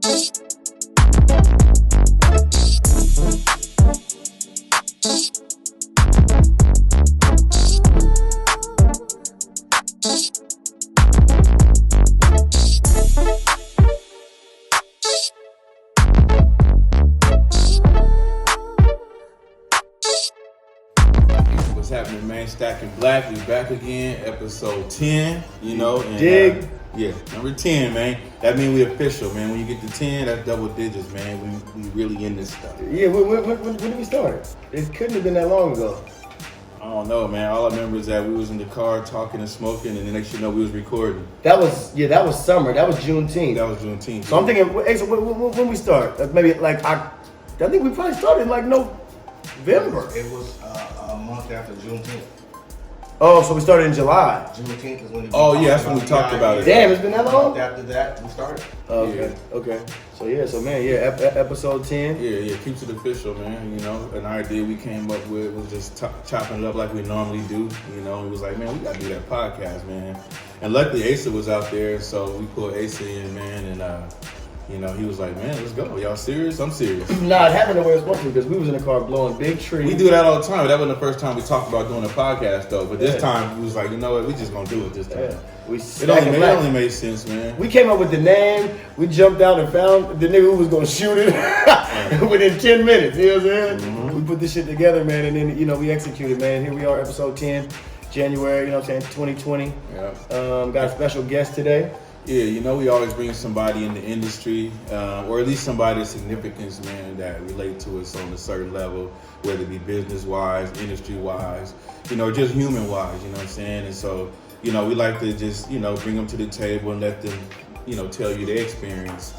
What's happening, man? Stackin Black, we back again, episode 10, you know. And, Dig. Yeah, number 10, man. That means we official, man. When you get to 10, that's double digits, man. We really in this stuff. Yeah, when did we start? It couldn't have been that long ago. I don't know, man. All I remember is that we was in the car talking and smoking, and the next you know, we was recording. That was summer. That was Juneteenth. That was Juneteenth. So I'm thinking, hey, so when we start? Maybe like I think we probably started in like November. It was a month after Juneteenth. Oh, so we started in July. Juneteenth is when. Oh yeah, that's when we talked about it. Damn, it's been that long. After that, we started. Okay. So man, episode 10. Yeah, keeps it official, man. You know, an idea we came up with was just chopping it up like we normally do. You know, it was like, man, we gotta do that podcast, man. And luckily Asa was out there, so we pulled Asa in, man, and you know, he was like, man, let's go. Y'all serious? I'm serious. Nah, it happened the way it was supposed to because we was in the car blowing big trees. We do that all the time. That wasn't the first time we talked about doing a podcast, though. But this time, we was like, you know what? We just gonna do it this time. Yeah. It only made sense, man. We came up with the name. We jumped out and found the nigga who was gonna shoot it within 10 minutes. You know what I'm saying? Mm-hmm. We put this shit together, man, and then, you know, we executed, man. Here we are, episode 10, January, you know what I'm saying, 2020. Yeah. Got a special guest today. Yeah, you know, we always bring somebody in the industry, or at least somebody of significance, man, that relate to us on a certain level, whether it be business-wise, industry-wise, you know, just human-wise, you know what I'm saying? And so, you know, we like to just, you know, bring them to the table and let them, you know, tell you their experience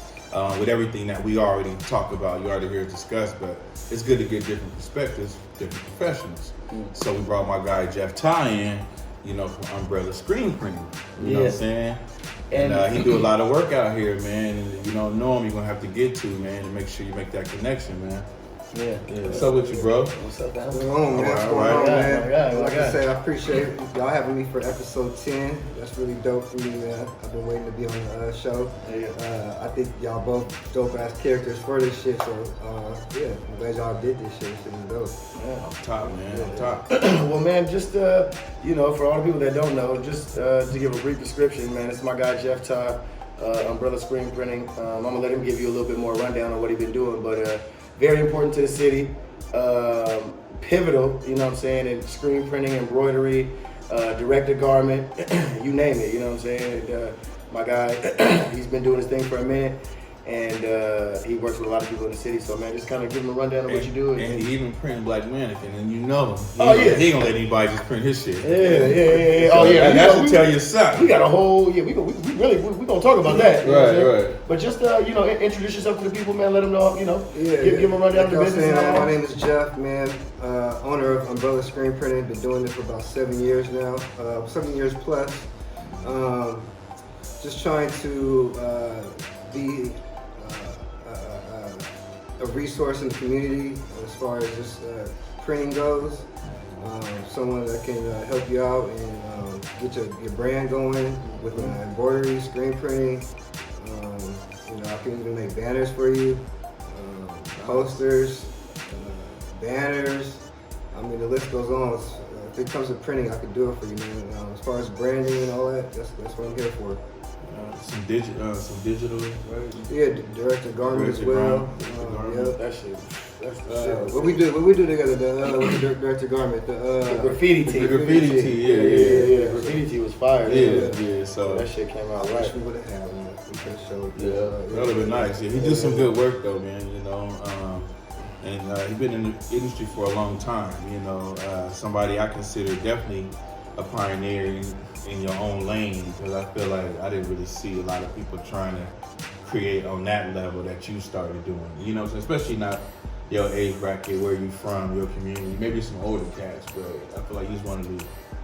with everything that we already talk about. You already hear it discussed, but it's good to get different perspectives, different professionals. So we brought my guy Jeff Ty in, you know, from Umbrella Screen Printing, you know what I'm saying? And he do a lot of work out here, man. And you don't know him, you're gonna have to get to, man, and make sure you make that connection, man. Yeah. What's up with you, bro? What's up, man? What's going on, man? All right. Man? Like I said, I appreciate y'all having me for episode 10. That's really dope for me, man. I've been waiting to be on the show. I think y'all both dope ass characters for this shit. So yeah, I'm glad y'all did this shit. It's been dope. Yeah, I'm top, man. I'm top. Well, man, just you know, for all the people that don't know, just to give a brief description, man, it's my guy Jeff Ty, Umbrella Screen Printing. I'm gonna let him give you a little bit more rundown on what he's been doing, but very important to the city, pivotal, you know what I'm saying, in screen printing, embroidery, direct to garment, you name it, you know what I'm saying. And, my guy, he's been doing his thing for a minute. And he works with a lot of people in the city, so man, just kind of give him a rundown of what you do. And he even print black mannequin, and you know him. He ain't gonna let anybody just print his shit. Yeah. So that should tell you something. We got a whole, we gonna talk about that. Right. But just you know, introduce yourself to the people, man. Let them know, you know, give them a rundown like of the business. My name is Jeff, man. Owner of Umbrella Screen Printing. Been doing this for about 7 years now. 7 years plus. Just trying to be a resource in the community as far as just printing goes. Someone that can help you out and get your brand going with embroidery, screen printing. You know, I can even make banners for you, posters, banners. I mean, the list goes on. If it comes to printing, I can do it for you, man. As far as branding and all that, that's what I'm here for. Some digital, right? Yeah, direct to garment as well. Yeah, that shit. That's shit. What we do together, with the direct to garment, the graffiti tee. The graffiti tee, yeah. Graffiti tee was fire. Yeah. So that shit came out I right. wish we would have had one. We could have showed. Yeah, that would have been nice. Yeah, he did some good work though, man. You know, and he's been in the industry for a long time. You know, somebody I consider definitely a pioneer in your own lane, because I feel like I didn't really see a lot of people trying to create on that level that you started doing. You know, so especially not your age bracket, where you from, your community. Maybe some older cats, but I feel like he's one of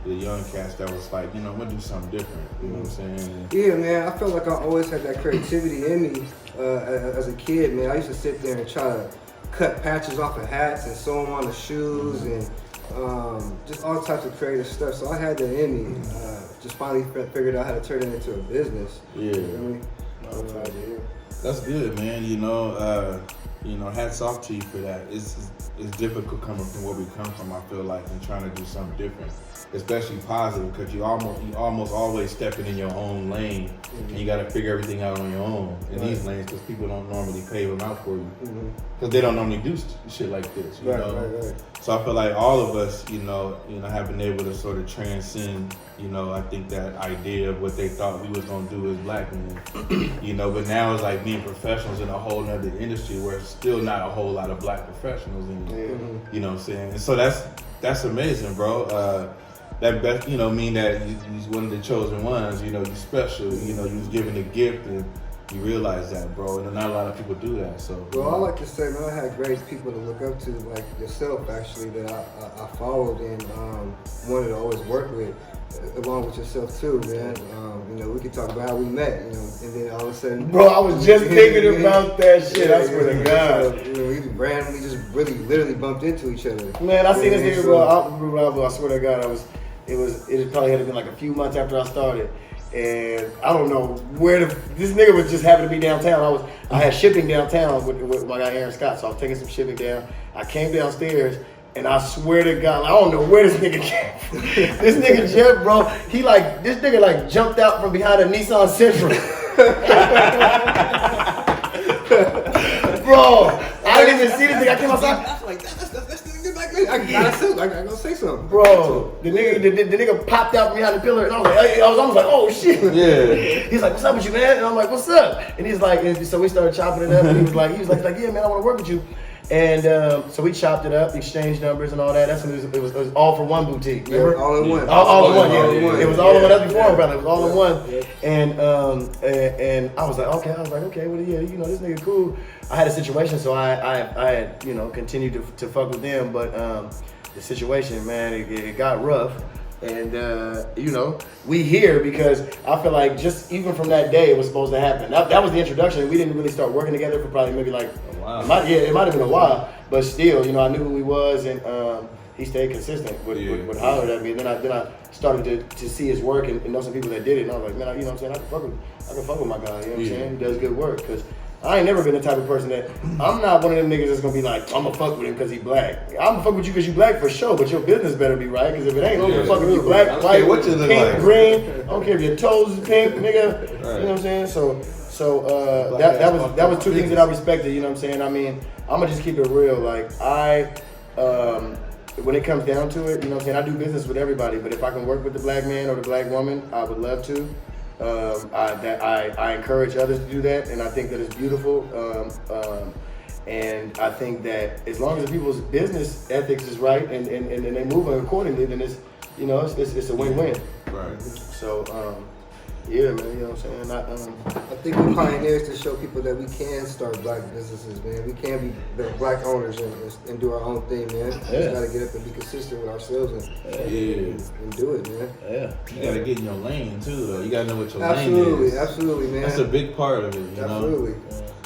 the young cats that was like, you know, I'm gonna do something different. You know what I'm saying? Yeah, man. I feel like I always had that creativity in me as a kid, man. I used to sit there and try to cut patches off of hats and sew them on the shoes and just all types of creative stuff. So I had that in me. Just finally figured out how to turn it into a business. Yeah. You know what I mean? That's good, man. Hats off to you for that. It's difficult coming from where we come from. I feel like and trying to do something different, especially positive, because you almost always stepping in your own lane, and you got to figure everything out on your own in these lanes because people don't normally pave them out for you because they don't normally do shit like this. You know? Right. So I feel like all of us, have been able to sort of transcend. I think that idea of what they thought we was gonna do as black men. But now it's like being professionals in a whole nother industry where it's still not a whole lot of black professionals in it. You know what I'm saying? And so that's amazing, bro. That mean that you're one of the chosen ones. You special. You was given a gift and you realize that, bro. And not a lot of people do that. So. Well, I like to say, man, I had great people to look up to, like yourself, actually, that I followed and wanted to always work with. Along with yourself too, man. We could talk about how we met, and then all of a sudden, bro, I was just thinking about that shit. I swear to God. So, we randomly just literally bumped into each other. Man, I seen this nigga, bro. I swear to God, it probably had been like a few months after I started, and I don't know where this nigga was just happened to be downtown. I had shipping downtown with my guy Aaron Scott, so I was taking some shipping down. I came downstairs. And I swear to God, I don't know where this nigga came from. This nigga Jeff, bro, this nigga jumped out from behind a Nissan Sentra. Bro, I didn't even see this nigga. I came outside. I was like, that's the nigga back there. I gotta say something. Bro, the nigga popped out from behind the pillar, and I was almost like, oh shit. Yeah. He's like, what's up with you, man? And I'm like, what's up? And he's like, so we started chopping it up, and he was like, yeah, man, I want to work with you. And so we chopped it up, exchanged numbers and all that. That's when it was all for one boutique. Remember? Yeah, all in one. All in one. Yeah. It was all in one. That's before brother. It was all in one. And I was like, okay. Well, yeah, this nigga cool. I had a situation, so I had continued to fuck with them, but the situation, man, it got rough. And we here because I feel like just even from that day it was supposed to happen. That was the introduction. We didn't really start working together for probably maybe like a while. It might have been a while, but still, I knew who he was, and he stayed consistent with hollering at me. And then I started to see his work and know some people that did it, and I was like, man, I can fuck with my guy. You know what I'm saying? He does good work because. I ain't never been the type of person that, I'm not one of them niggas that's gonna be like, I'm gonna fuck with him because he black. I'm gonna fuck with you because you black for sure, but your business better be right, because if it ain't, I'm gonna fuck with you black, white, what you look pink, like. green, I don't care if your toes is pink, nigga, Right. you know what I'm saying? So that was two things that I respected, you know what I'm saying? I mean, I'm gonna just keep it real, like, when it comes down to it, you know what I'm saying, I do business with everybody, but if I can work with the black man or the black woman, I would love to. I encourage others to do that, and I think that it's beautiful. And I think that as long as the people's business ethics is right and they move accordingly, then it's a win-win. Right. So yeah, man, you know what I'm saying? I think we're pioneers to show people that we can start black businesses, man. We can be black owners and do our own thing, man. We just gotta get up and be consistent with ourselves and do it, man. Yeah. You gotta get in your lane too, though. You gotta know what your lane is. Absolutely, man. That's a big part of it, you know? Absolutely.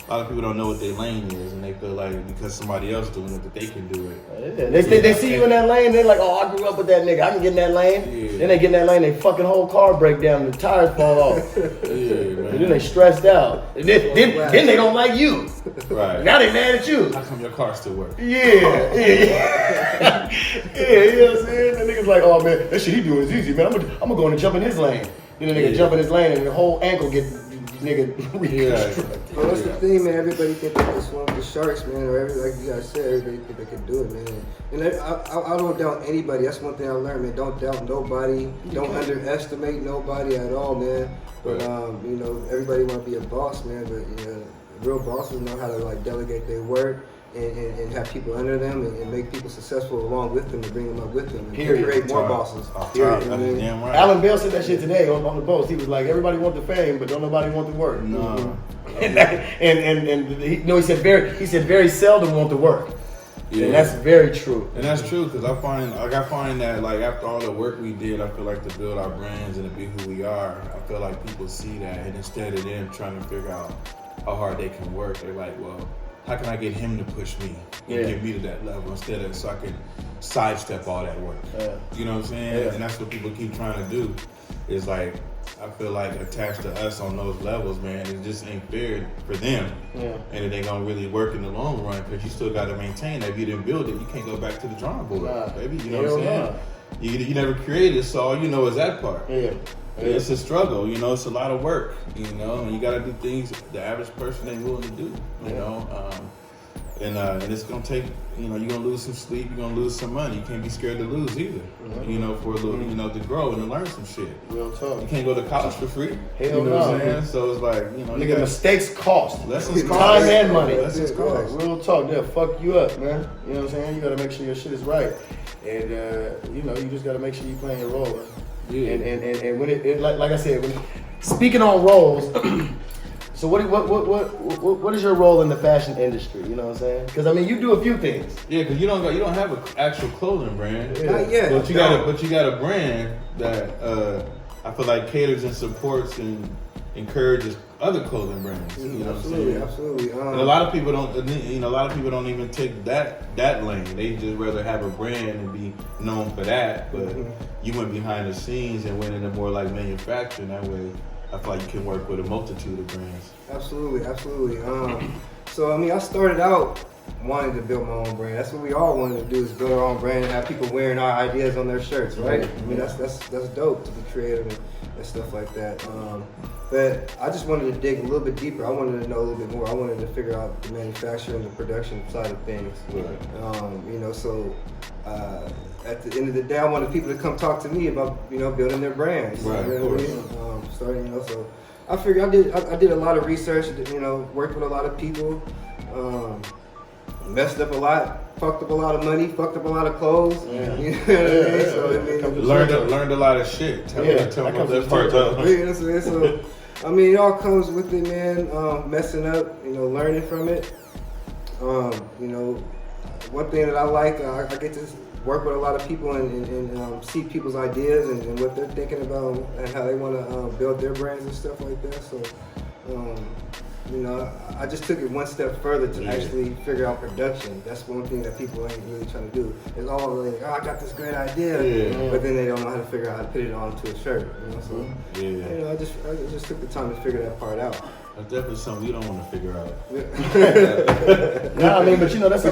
A lot of people don't know what their lane is, and they feel like because somebody else doing it, that they can do it. Yeah. They see you in that lane, they're like, oh, I grew up with that nigga, I can get in that lane. Yeah. Then they get in that lane, they fucking whole car break down, and the tires fall off. Yeah, man. And then they stressed out. And then they don't like you. Right. Now they mad at you. How come your car still works? Yeah, you know what I'm saying? The nigga's like, oh man, that shit he doing is easy, man. I'm gonna go in and jump in his lane. Then the nigga jump in his lane and the whole ankle get nigga reconstructed. Well, that's the thing, man. Everybody think they can swim with the sharks, man. Or like you guys said, everybody think they can do it, man. And I don't doubt anybody. That's one thing I learned, man. Don't doubt nobody. Don't underestimate nobody at all, man. But everybody want to be a boss, man. But real bosses know how to like delegate their work and have people under them and make people successful along with them and bring them up with them and create more bosses. Damn right. Alan Bell said that shit today on the post. He was like, everybody want the fame, but don't nobody want the work. No. And he said very seldom want the work. Yeah. And that's very true. And that's true, because I find that like after all the work we did, I feel like to build our brands and to be who we are, I feel like people see that, and instead of them trying to figure out how hard they can work, they're like, well, how can I get him to push me and get me to that level instead of so I can sidestep all that work? You know what I'm saying? And that's what people keep trying to do. Is like I feel like attached to us on those levels, man, it just ain't fair for them. Yeah. And it ain't gonna really work in the long run because you still got to maintain that. If you didn't build it, you can't go back to the drawing board, baby. You know what I'm saying? You never created, so all you know is that part. Yeah. It's a struggle, you know. It's a lot of work, you know. And you got to do things the average person ain't willing to do, you know. And it's gonna take, you know, you're gonna lose some sleep, you're gonna lose some money. You can't be scared to lose either, you know, for a little, you know, to grow and to learn some shit. Real talk. You can't go to college for free. Hell you know no, what I'm saying? man. So it's like, you know, Nigga, mistakes cost. Lessons cost. Time and money. Lessons cost. Real talk, they'll fuck you up, man. You know what I'm saying? You gotta make sure your shit is right. And, you know, you just gotta make sure you playing your role. Yeah. And when it like I said, speaking on roles, so what is your role in the fashion industry? You know what I'm saying? Because I mean, you do a few things. Yeah, because you don't have an actual clothing brand. Not yet. But you got a brand that I feel like caters and supports and encourages other clothing brands. You know Absolutely, what I'm saying? absolutely. And a lot of people don't. You know, a lot of people don't even take that lane. They just rather have a brand and be known for that. But you went behind the scenes and went into more like manufacturing. That way, I feel like you can work with a multitude of brands. Absolutely, absolutely. So I mean, I started out wanting to build my own brand. That's what we all wanted to do, is build our own brand and have people wearing our ideas on their shirts, right? I mean, that's dope to be creative and stuff like that. But I just wanted to dig a little bit deeper. I wanted to know a little bit more. I wanted to figure out the manufacturing and the production side of things. Right. You know, so at the end of the day, I wanted people to come talk to me about, you know, building their brands. Right, You know of what I mean? Starting, you know, so I figured I did a lot of research. You know, worked with a lot of people. Messed up a lot, fucked up a lot of money, fucked up a lot of clothes. Yeah. You know what I mean? So I mean, Learned a lot of shit. Tell me about that part. you know what I'm saying? So I mean, it all comes with it, man. Messing up, you know, learning from it. You know, one thing that I like, I get to work with a lot of people and see people's ideas and what they're thinking about and how they want to build their brands and stuff like that. So. You know, I just took it one step further to actually figure out production. That's one thing that people ain't really trying to do. It's all like, oh, I got this great idea, but then they don't know how to figure out how to put it onto a shirt. You know, so you know, I just took the time to figure that part out. That's definitely something you don't want to figure out. No, I mean, but you know, that's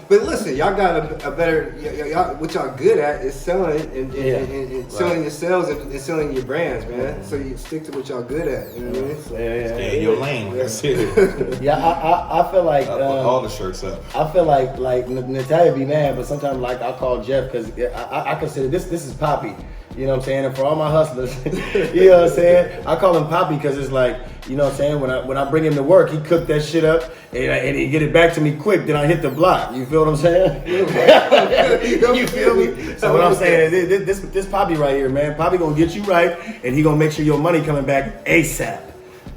but listen, y'all got a better. Y'all, what y'all good at is selling and selling yourselves and selling your brands, man. So you stick to what y'all good at. You know what I mean? So, Stay in your lane. That's it. Yeah, I feel like all the shirts up. I feel like Natalia be mad, but sometimes like I call Jeff because I consider this is Poppy. You know what I'm saying? And for all my hustlers, you know what I'm saying? I call him Poppy because it's like, you know what I'm saying? When I bring him to work, he cook that shit up and he get it back to me quick. Then I hit the block. You feel what I'm saying? You feel me? So what I'm saying is this Poppy right here, man. Poppy gonna get you right, and he gonna make sure your money coming back ASAP.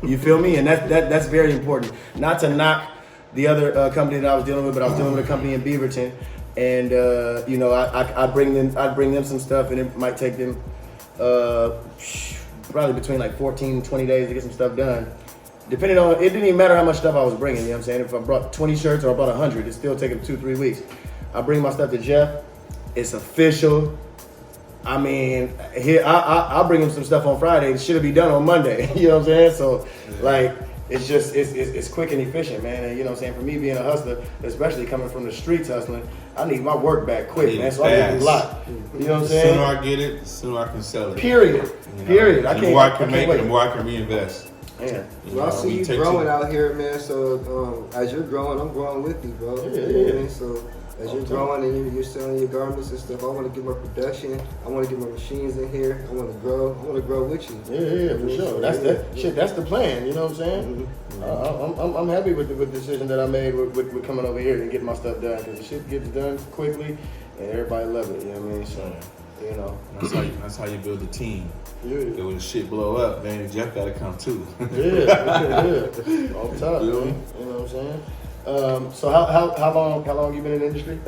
You feel me? And that's very important. Not to knock the other company that I was dealing with, but I was dealing with a company in Beaverton. And you know, I'd bring them some stuff, and it might take them probably between like 14 and 20 days to get some stuff done. Depending on, it didn't even matter how much stuff I was bringing. You know what I'm saying? If I brought 20 shirts or I brought 100, it still take them 2-3 weeks. I bring my stuff to Jeff. It's official. I mean, here I'll bring him some stuff on Friday. It should be done on Monday. You know what I'm saying? So like. It's just, it's quick and efficient, man. And you know what I'm saying? For me being a hustler, especially coming from the streets hustling, I need my work back quick, man. So I get a lot. You know what I'm saying? The sooner I get it, the sooner I can sell it. Period. You know? Period. The more I can make, the more I can reinvest. Yeah. Well, I see you growing out here, man. So as you're growing, I'm growing with you, bro. Yeah. You know what I mean? So as you're growing and you're selling your garments and stuff, I want to get my production. I want to get my machines in here. I want to grow. I want to grow with you. Yeah, for sure. That's the plan. You know what I'm saying? I'm happy with the decision that I made with coming over here and getting my stuff done, because the shit gets done quickly and everybody love it. You know what I mean? So you know, that's how you build a team. Yeah. When the shit blow up, man, Jeff gotta come too. Yeah. All top, man. You know what I'm saying? So how long you been in the industry?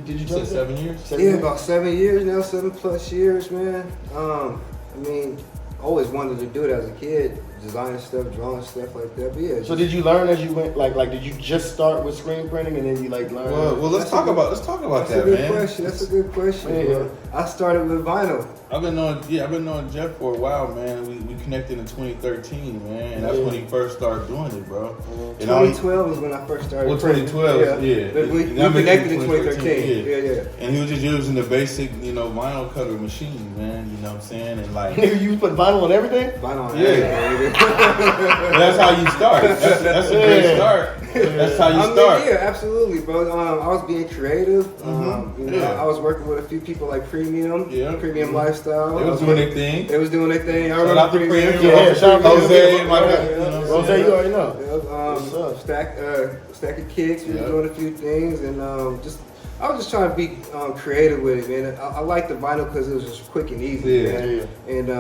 Did you tell me 7 years? About 7 years now, 7+ years, man. I mean, always wanted to do it as a kid. designing stuff, drawing stuff like that. But yeah. So did you learn as you went? Like did you just start with screen printing and then you like learn? Well, let's talk about that, man. That's a good question. Yeah. I started with vinyl. I've been knowing Jeff for a while, man. We connected in 2013, man, and that's when he first started doing it, bro. 2012 was when I first started. Well, 2012, yeah. We connected in 2013. Yeah. And he was just using the basic, vinyl cutter machine, man. You know what I'm saying? And like, you put vinyl on everything? Vinyl on everything. That's how you start. That's a great start. That's how you start. Yeah, absolutely, bro. I was being creative. I was working with a few people like Premium Lifestyle. They was doing their thing. They was doing their thing. I Shout out to Premium. Shout out to Jose. Jose, you already know. Stackin Kicks. We were doing a few things, and I was just trying to be creative with it, man. I liked the vinyl because it was just quick and easy, man. And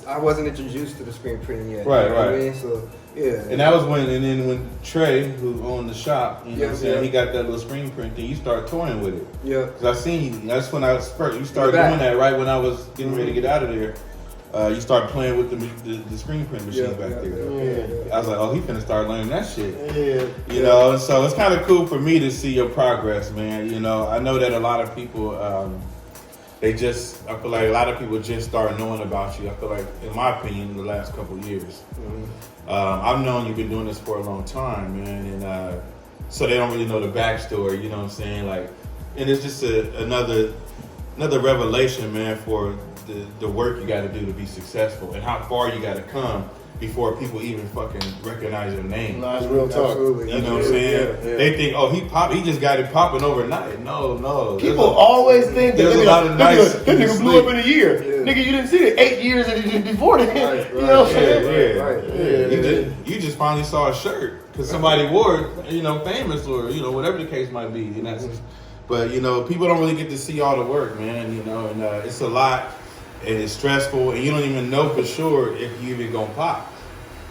I wasn't introduced to the screen printing yet. Right. I mean? So yeah. And that was when Trey, who owned the shop, you know what I'm saying, he got that little screen print thing. You started toying with it. Yeah. Cause I seen you. That's when I was first. You started doing that right when I was getting ready to get out of there. You started playing with the screen print machine back there. I was like, oh, he finna start learning that shit. And so it's kind of cool for me to see your progress, man. I know that a lot of people, I feel like a lot of people just started knowing about you. I feel like, in my opinion, in the last couple of years. I've known you've been doing this for a long time, man, and so they don't really know the backstory, you know what I'm saying? Like, and it's just another revelation, man, for the work you got to do to be successful and how far you got to come before people even fucking recognize your name. No, it's real talk. Absolutely. You know what I'm saying? Yeah. They think, oh, he just got it popping overnight. No. People always think that there's a lot of nice. That nigga blew up in a year. Nigga, you didn't see it 8 years before that. Right, you know what I'm saying? Right. You just finally saw a shirt because somebody wore it, famous or whatever the case might be. And that's, but people don't really get to see all the work, man. And it's a lot, and it's stressful, and you don't even know for sure if you even gonna pop.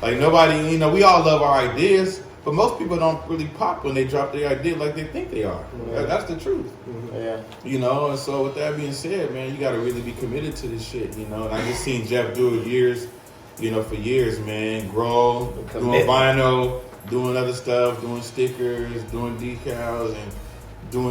Like nobody, we all love our ideas, but most people don't really pop when they drop their idea like they think they are. That's the truth. And so with that being said, man, you got to really be committed to this shit, And I just seen Jeff do it for years, man. Grow, doing vinyl, doing other stuff, doing stickers, doing decals, and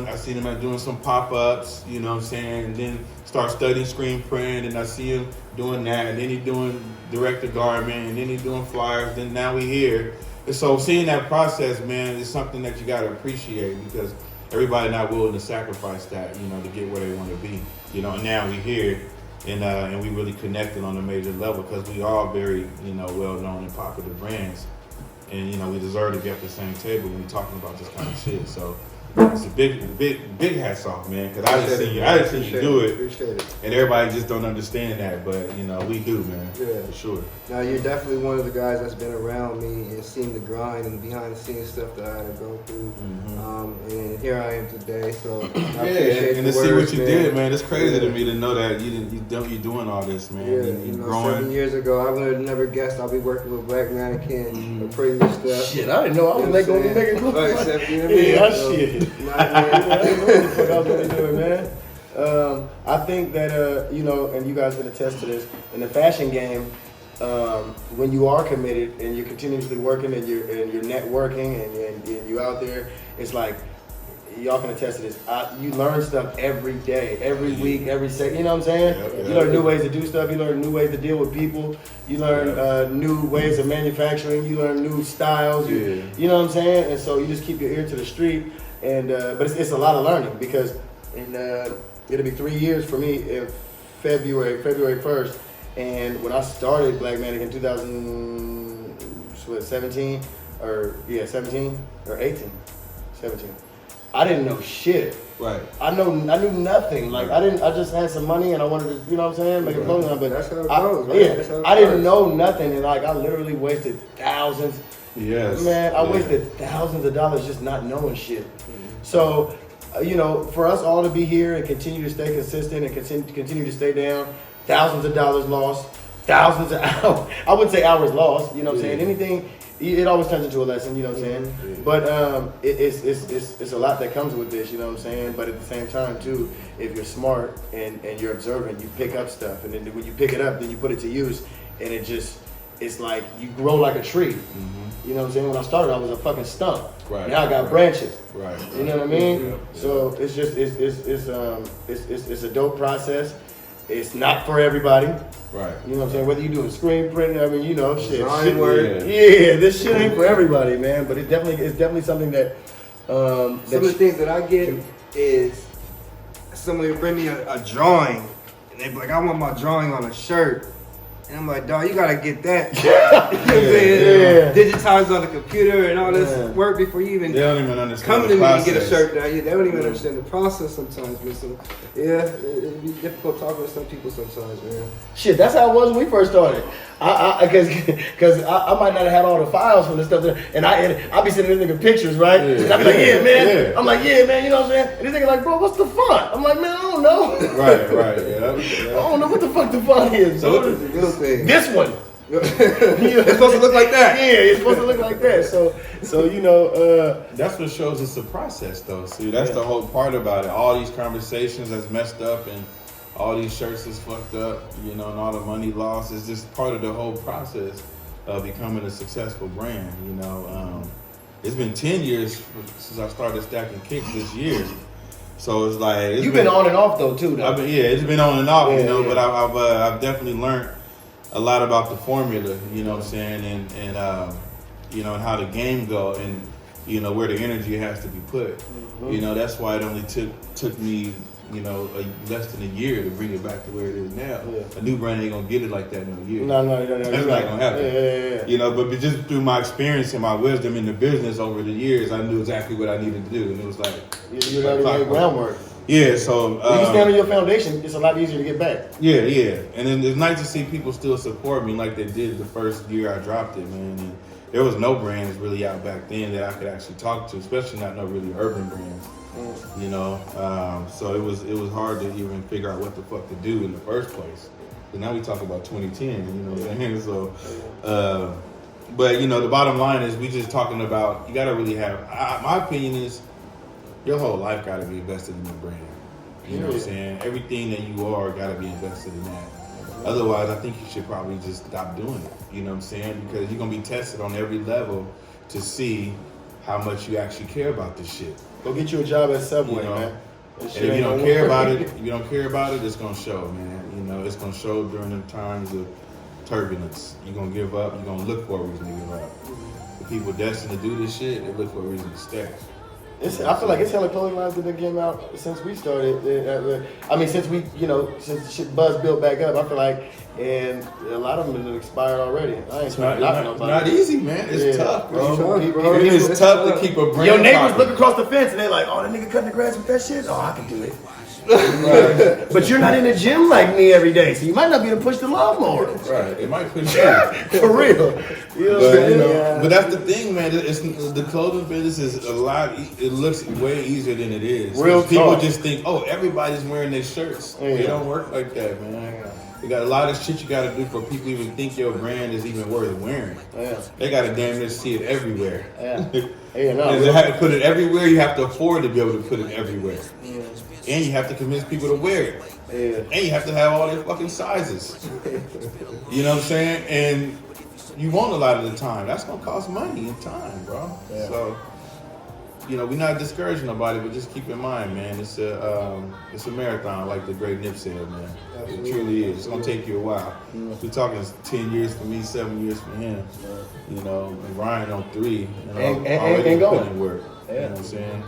I seen him doing some pop-ups, you know what I'm saying? And then start studying screen print, and I see him doing that, and then he's doing direct-to-garment, and then he's doing flyers, then now we here. And so seeing that process, man, is something that you got to appreciate because everybody not willing to sacrifice that, to get where they want to be, and now we here, and we really connected on a major level because we all very, well-known and popular brands, and, we deserve to be at the same table when we're talking about this kind of shit, so. It's a big hats off, man. Cause I didn't see you do it. Appreciate it. And everybody just don't understand that, but we do, man. Yeah, for sure. Now you're definitely one of the guys that's been around me and seen the grind and behind the scenes stuff that I had to go through. And here I am today. So I appreciate and to see what you did, man. It's crazy to me to know that you're doing all this, man. You're growing. 7 years ago, I would have never guessed I'll be working with Black Mannequin, the previous stuff. Shit, I didn't know I was going to be making clothes. Right, shit. I didn't know what the fuck I was going to be doing, man. I think that, and you guys can attest to this, in the fashion game, when you are committed and you're continuously working and you're networking and you out there, it's like, y'all can attest to this. You learn stuff every day, every week, every second. You know what I'm saying? You learn new ways to do stuff. You learn new ways to deal with people. You learn new ways of manufacturing. You learn new styles. You know what I'm saying? And so you just keep your ear to the street. And but it's a lot of learning because it'll be 3 years for me in February 1st. And when I started Black Mannequin in 2017 or 18, 17. I didn't know shit. Right. I knew nothing. Like I just had some money and I wanted to, make a clothing line. But that's how it goes, right? That's how it I didn't know nothing, and I literally wasted thousands. Yes. Man, I wasted thousands of dollars just not knowing shit. So, for us all to be here and continue to stay consistent and continue to stay down, thousands of dollars lost, thousands of hours. I wouldn't say hours lost. You know what I'm saying? Anything. It always turns into a lesson, you know what I'm saying? But it's a lot that comes with this, you know what I'm saying? But at the same time, too, if you're smart and you're observant, you pick up stuff. And then when you pick it up, then you put it to use. And it just, it's like you grow like a tree. Mm-hmm. You know what I'm saying? When I started, I was a fucking stump. Right. Now I got branches. Right. You know what I mean? Yeah. So it's just it's a dope process. It's not for everybody. Right. You know what I'm saying? Whether you do a screen printing, I mean, you know, shit. Work. Yeah, this shit ain't for everybody, man. But it's definitely something that. Some of the things that I get is somebody will bring me a drawing, and they be like, I want my drawing on a shirt. And I'm like, dog, you gotta get that. You know what I'm saying? Digitized on the computer and all this work before you even They don't even understand come the to me process. and get a shirt now. They don't even understand the process sometimes, man. So, yeah, it'd be difficult talking to some people sometimes, man. Shit, that's how it was when we first started. Because I might not have had all the files from the stuff, and I be sending this nigga pictures, right? Yeah. And I be like, yeah, man. Yeah. I'm like, yeah, man. You know what I'm saying? And this nigga like, bro, what's the font? I'm like, man, I don't know. Right. Yeah. I don't know what the fuck the font is. So bro. what It's a real thing. This one. It's supposed to look like that. Yeah, it's supposed to look like that. So you know, That's what shows it's a process, though. See, that's the whole part about it. All these conversations that's messed up, and all these shirts is fucked up, you know, and all the money lost is just part of the whole process of becoming a successful brand. You know, it's been 10 years since I started stacking kicks this year, so it's like you've been on and off though too. Though. it's been on and off, Yeah, you know, yeah. but I've definitely learned a lot about the formula, you know what I'm saying, and you know, and how the game go, and you know where the energy has to be put. Mm-hmm. You know, that's why it only took me, you know, less than a year to bring it back to where it is now. Yeah. A new brand ain't gonna get it like that in a year. No. That's you're not right. gonna happen. Yeah. You know, but just through my experience and my wisdom in the business over the years, I knew exactly what I needed to do, and it was like You already laid groundwork. yeah. So When you stand on your foundation, it's a lot easier to get back. yeah, and then it's nice to see people still support me like they did the first year I dropped it, man. And there was no brands really out back then that I could actually talk to, especially not no really urban brands. You know, so it was hard to even figure out what the fuck to do in the first place. But now we talk about 2010, you know what I'm saying? So, but you know, the bottom line is we just talking about, you gotta really have, my opinion is your whole life gotta be invested in your brand. You know what I'm saying? Everything that you are gotta be invested in that. Otherwise, I think you should probably just stop doing it. You know what I'm saying? Because you're gonna be tested on every level to see how much you actually care about this shit. Go get you a job at Subway, You know, man. And if you don't care about it, it's gonna show, man. You know, it's gonna show during the times of turbulence. You're gonna give up. You're gonna look for a reason to give up. The people destined to do this shit, they look for a reason to stay. I feel like it's hella clothing lines that have been out since we started. I mean, since shit buzz built back up, I feel like, and a lot of them have expired already. I ain't It's knocking nobody. not easy, man. It's tough, bro. bro. It is tough to keep a brand. Your neighbors popping. look across the fence and they're like, "Oh, that nigga cutting the grass with that shit. Oh, I can do it." But you're not in the gym like me every day, so you might not be able to push the lawnmower. Right, it might push you. For real. You know what I'm saying? But that's the thing, man. The clothing business is a lot. It looks way easier than it is. Real people talk. just think, oh, everybody's wearing their shirts. Yeah. It don't work like that, man. You got a lot of shit you got to do for people to even think your brand is even worth wearing. Yeah. They got to damn near see it everywhere. Yeah. Yeah, no. And to have to put it everywhere, you have to afford to be able to put it everywhere. And you have to convince people to wear it. Yeah. And you have to have all their fucking sizes. You know what I'm saying? And you want a lot of the time. That's gonna cost money and time, bro. Yeah. So, you know, we're not discouraging nobody, but just keep in mind, man, it's a marathon, like the great Nip said, man. It truly is. It's gonna take you a while. We're talking 10 years for me, 7 years for him. You know, and Ryan on 3. And And going. putting work. Yeah. You know what I'm saying?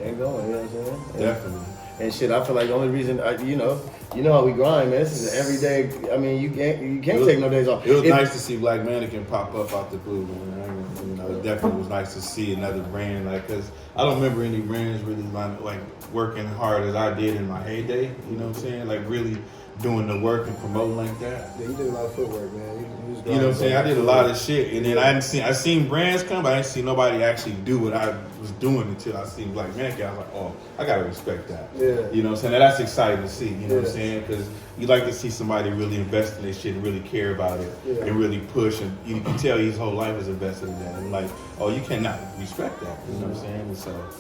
Ain't going, you know what I'm saying? Definitely. And shit, I feel like the only reason, you know how we grind, man. This is an everyday. I mean, you can't take no days off. It was nice to see Black Mannequin pop up out the blue, man. You know, it definitely was nice to see another brand, like, cause I don't remember any brands really like working hard as I did in my heyday. You know what I'm saying? Like really doing the work and promoting like that. Yeah, you did a lot of footwork, man. You know what I'm saying? I did a lot of shit, and then I seen brands come, but I didn't see nobody actually do what I was doing until I seen Black Mannequin. I was like, oh, I gotta respect that. Yeah. You know what I'm saying? And that's exciting to see. You know what I'm saying? Because you like to see somebody really invest in their shit and really care about it and really push, and you can tell his whole life is invested in that. And like, oh, you cannot respect that. You know what I'm saying? And so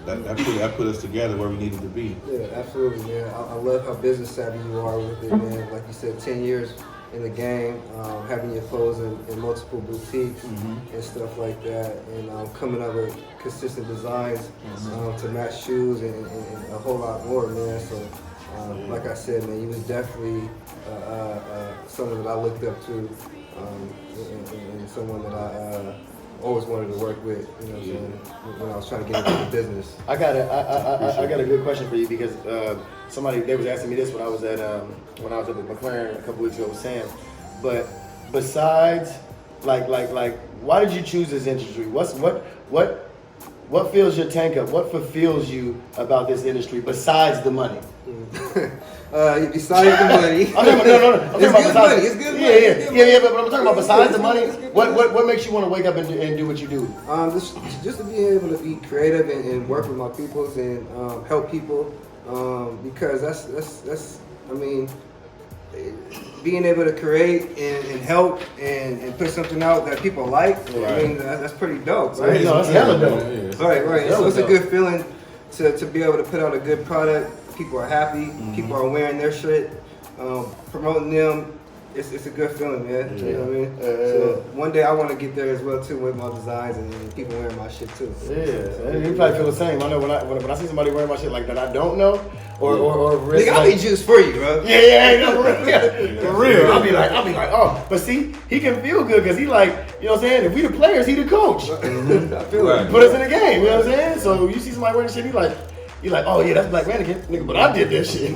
that put us together where we needed to be. Yeah, absolutely, man. I love how business savvy you are with it, man. Like you said, 10 years in the game, having your clothes in multiple boutiques and stuff like that, and coming up with consistent designs to match shoes and a whole lot more, man. So, like I said, man, you was definitely someone that I looked up to, and someone that I always wanted to work with, you know what I'm saying, when I was trying to get into the business. I got a good question for you because they was asking me this when I was at the McLaren a couple weeks ago with Sam. But besides, like, why did you choose this industry? What fills your tank up? What fulfills you about this industry besides the money? Besides the money. I'm talking about money. It's good money. Yeah. But I'm talking about besides the money. What makes you want to wake up and do what you do? Just to be able to be creative and work with my peoples and help people, because that's I mean, being able to create and help and put something out that people like. Right. I mean, that's pretty dope, right? No, that's hella dope. Right. So it's a good feeling to be able to put out a good product. People are happy. People are wearing their shit, promoting them. It's a good feeling, man. You know what I mean? So one day I want to get there as well too with my designs and people wearing my shit too. Yeah, you probably feel the same. I know when I see somebody wearing my shit like that I don't know or really. Nigga, I'll be juice for you, bro. For real. I'll be like, oh, but see, he can feel good because he like, you know what I'm saying? If we the players, he the coach. I feel like put us in the game. You know what I'm saying? So you see somebody wearing the shit, you're like, oh yeah, that's Black Mannequin, nigga, but I did that shit.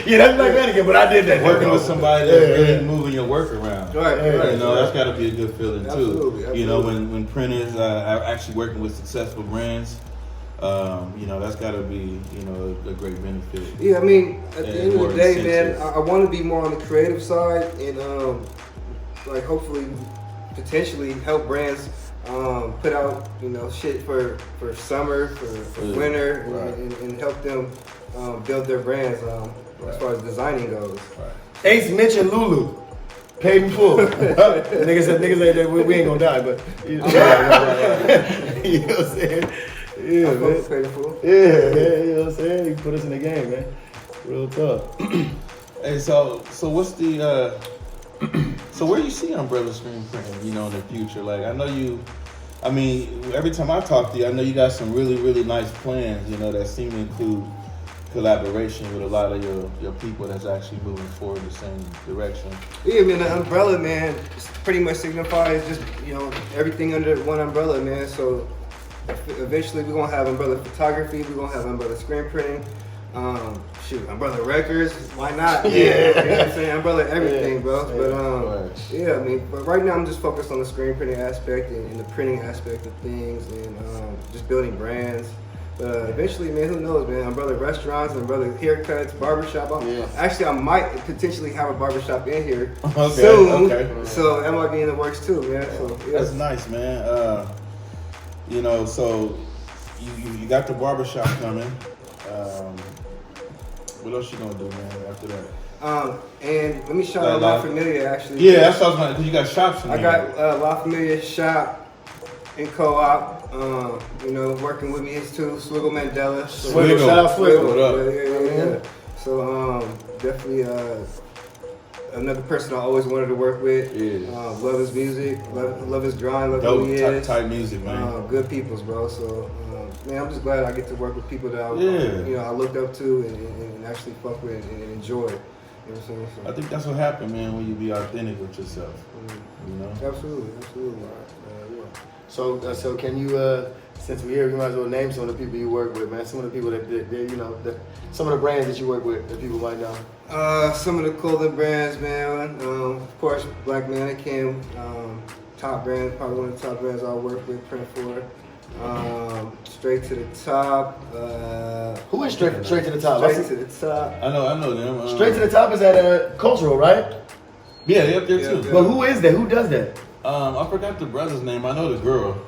Yeah, that's Black Mannequin, but I did that. Working with somebody that's really moving your work around. Right. You know, that's got to be a good feeling too. Absolutely. You know, when printers are actually working with successful brands, you know, that's got to be, you know, a great benefit. Yeah, I mean, at the end of the day, man, I want to be more on the creative side and like hopefully, potentially help brands put out, you know, shit for summer, for winter, and help them build their brands as far as designing goes. Right. Ace, Mitch, and Lulu. Paid in full. niggas say that we ain't gonna die, but you know, you know what I'm saying? Yeah, man. Paid in full. Yeah, you know what I'm saying? You put us in the game, man. Real tough. Hey, so what's the so where you see Umbrella screen printing, you know, in the future? Like, I mean, every time I talk to you, I know you got some really, really nice plans, you know, that seem to include collaboration with a lot of your people that's actually moving forward in the same direction. Yeah, man, the umbrella, man, pretty much signifies just, you know, everything under one umbrella, man. So eventually we're gonna have umbrella photography, we're gonna have umbrella screen printing. Umbrella records, why not? Yeah. You know what I'm saying? Umbrella everything, bro. But yeah, I mean, but right now I'm just focused on the screen printing aspect and the printing aspect of things and just building brands. But eventually, man, who knows, man? Umbrella restaurants, umbrella haircuts, barbershop. Actually, I might potentially have a barbershop in here soon. Okay. So that might be in the works too, man. So yeah. That's nice, man. You know, so you got the barbershop coming. What else you gonna do, man, after that? And let me shout out La Familia, actually. Yeah, that's what I was gonna, because you got shops in there. I got La Familia shop in co-op. You know, working with me is too Swiggle Mandela. Swiggle, shout out Swiggle. What up? Yeah. So definitely another person I always wanted to work with. Yeah. Love his music, love his drawing, love who he is. Type music, man. Good peoples, bro. So man, I'm just glad I get to work with people that I looked up to and actually fuck with and enjoy. You know what I'm saying? So, I think that's what happened, man, when you be authentic with yourself. You know? Absolutely. Yeah. So can you, since we're here, you might as well name some of the people you work with, man. Some of the people that you know, some of the brands that you work with that people might know. Some of the clothing brands, man. Of course, Black Mannequin, top brand, probably one of the top brands I work with, print for. Straight to the top. Who is straight to the top? Straight to the top. I know them. Straight to the top is at Cultural, right? Yeah, they up there too. But who is that? Who does that? I forgot the brother's name. I know the girl.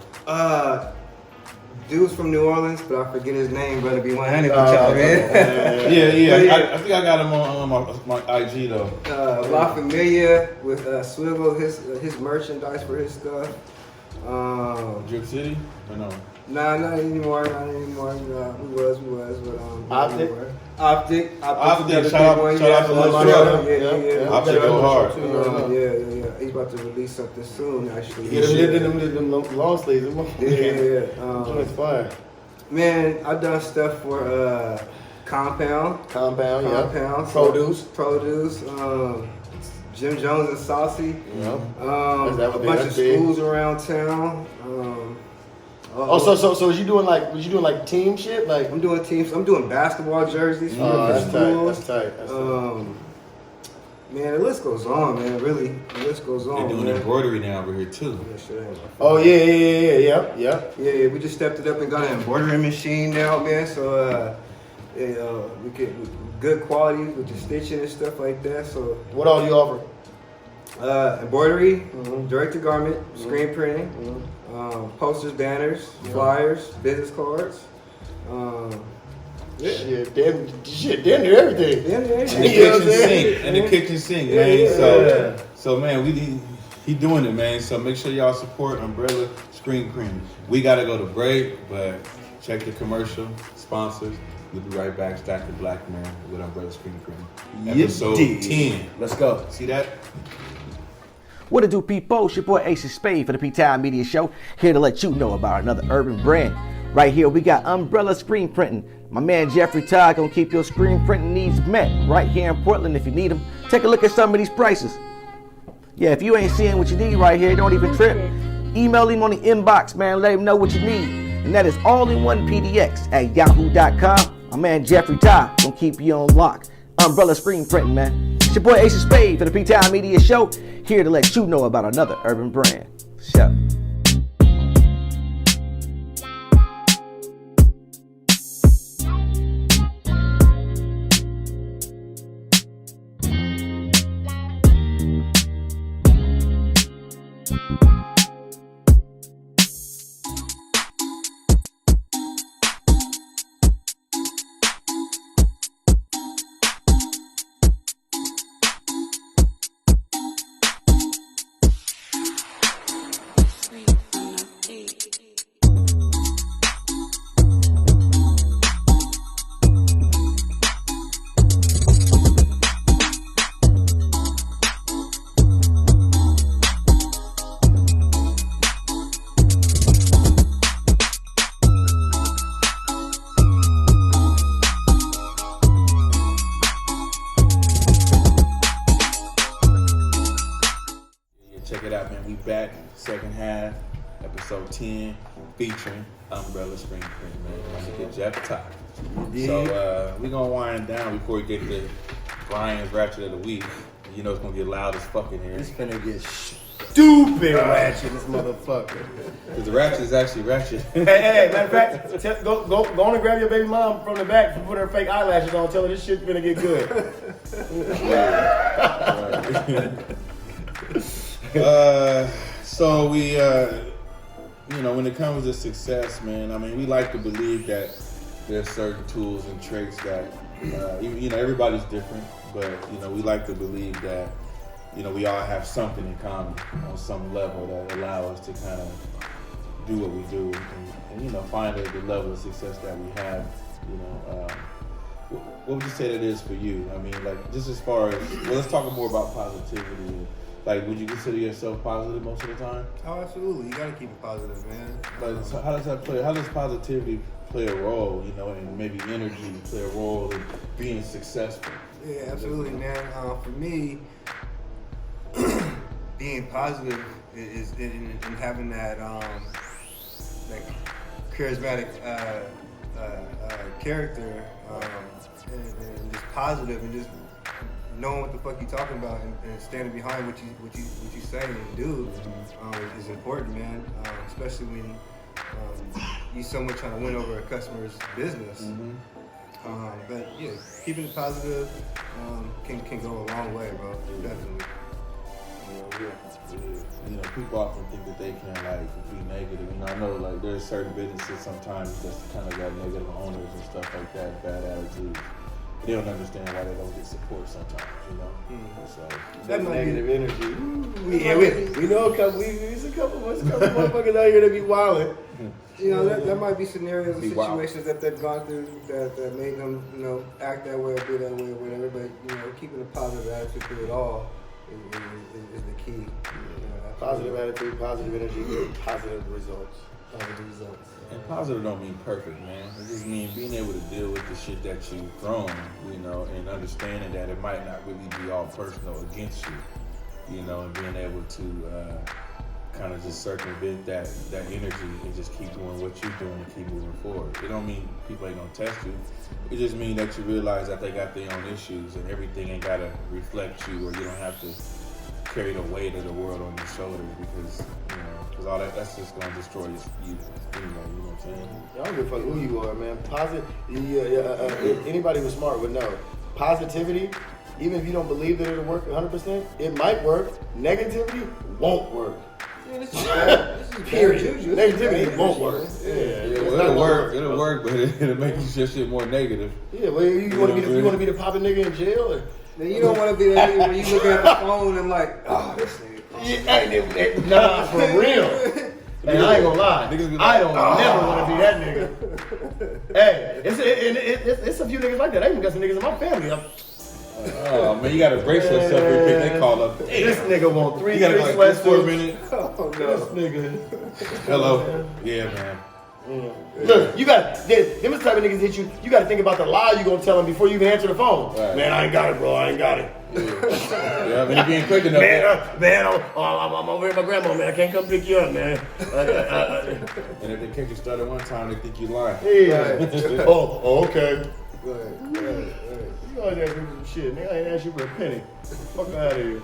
Dude's from New Orleans, but I forget his name, brother. Be 100 with y'all, man. Yeah. I think I got him on my IG though. La Familia with Swiggle, his merchandise for his stuff. Drip City? Or no? Nah, not anymore. We was, but Optic? Optic. Optic, shout out to Lil Shorty. Yeah. Optic go hard. Yeah. He's about to release something soon, actually. Yeah, them long sleeves. Yeah. It's fire. Man, I've done stuff for Compound. Yeah. Produce. Jim Jones and Saucy. Yeah. A bunch of schools around town. So was you doing like team shit? Like I'm doing teams. I'm doing basketball jerseys for that's schools. tight. Man, the list goes on, man. Really, the list goes on. They're doing embroidery now over here too. Yeah. We just stepped it up and got an embroidery machine now, man. So we get good quality with the stitching and stuff like that. So what all do you offer? Embroidery, direct to garment, screen printing, posters, banners, flyers, business cards. Damn near everything. And the kitchen sink, man. So man, he doing it, man. So make sure y'all support Umbrella Screen Printing. We gotta go to break, but check the commercial sponsors. We'll be right back. Stackin Black Man with Umbrella Screen Printing. Episode 10. Let's go. See that? What it do, people? It's your boy Ace of Spade for the P-Time Media Show. Here to let you know about another urban brand. Right here, we got Umbrella Screen Printing. My man Jeffrey Todd gonna keep your screen printing needs met right here in Portland if you need them. Take a look at some of these prices. Yeah, if you ain't seeing what you need right here, don't even trip. Email him on the inbox, man. Let him know what you need. And that is all-in-one PDX at yahoo.com. My man Jeffrey Todd gonna keep you on lock. Umbrella Screen Printing, man. It's your boy Ace of Spade for the P-Time Media Show. Here to let you know about another urban brand. Show. Back, second half, episode 10, featuring Umbrella Screen Print, man. I'm gonna get Jeff Todd. So we're gonna wind down before we get to Brian's Ratchet of the Week. You know it's gonna get loud as fuck in here. It's gonna get stupid ratchet, this motherfucker. Because the Ratchet is actually Ratchet. Hey, matter of fact, go on and grab your baby mom from the back and put her fake eyelashes on. Tell her this shit's gonna get good. So we, when it comes to success, man, I mean, we like to believe that there's certain tools and traits that, everybody's different, but, we like to believe that, we all have something in common on some level that allow us to kind of do what we do and find the level of success that we have, What would you say that is for you? I mean, like, just as far as, let's talk more about positivity. Like, would you consider yourself positive most of the time? Oh, absolutely. You gotta keep it positive, man. But so how does positivity play a role, and maybe energy play a role in being successful? Yeah, absolutely, man. For me, being positive is in having that charismatic character and just positive and just knowing what the fuck you talking about and standing behind what you say and do is important, man. Especially when you somewhat trying to win over a customer's business. Mm-hmm. But yeah, keeping it positive can go a long way, bro. Definitely. People often think that they can be negative. I know there's certain businesses sometimes that's kind of got negative owners and stuff like that, bad attitudes. they don't understand why they don't get support sometimes, you know. So That might negative be- energy. We know a couple. There's a couple motherfuckers out here that be wilding. You know, that might be scenarios and Be wild. situations that they've gone through that made them, you know, act that way or be that way or whatever. But, you know, keeping a positive attitude through it all is the key. You know, Positive attitude, positive energy, positive results. positive results. and positive don't mean perfect, man. It just means being able to deal with the shit that you've thrown, you know, and understanding that it might not really be all personal against you, you know, and being able to kind of just circumvent that energy and just keep doing what you're doing and keep moving forward. It don't mean people ain't gonna test you. It just means that you realize that they got their own issues and everything ain't gotta reflect you, or you don't have to carry the weight of the world on your shoulders, because, you know, because all that's just gonna destroy you anyway. You know what I'm saying? I don't give a fuck who you are, man. Anybody who's smart would know. Positivity, even if you don't believe that it'll work 100%, it might work. Negativity won't work. Yeah, this is bad Period. juju. This is Negativity bad won't juju. work. Yeah, it's Well, not it'll gonna work. It'll work, but it'll make your shit more negative. Yeah, well, you want to be the popping nigga in jail? Or? Then you don't want to be that nigga where you look at the phone and like, oh, this nigga. Nah, for real. And I ain't gonna lie, Niggas be like, I don't never want to be that nigga. Hey, it's a few niggas like that. I even got some niggas in my family. Oh man, you gotta brace yourself every pick they call up. This nigga want three You gotta go like 3 4 minutes. Oh, This no. nigga. Hello. Yeah, man. Look, you got them the type of niggas hit you. You got to think about the lie you gonna tell them before you even answer the phone. Right. Man, I ain't got it, bro. I ain't got it. Yeah, but if you ain't quick enough. Man, I'm over here with my grandma. Man, I can't come pick you up, man. And if they catch you started one time, they think you lying. Yeah. Oh, okay. Right. You always ask me some shit, nigga. I ain't asked you for a penny. Fuck out of here.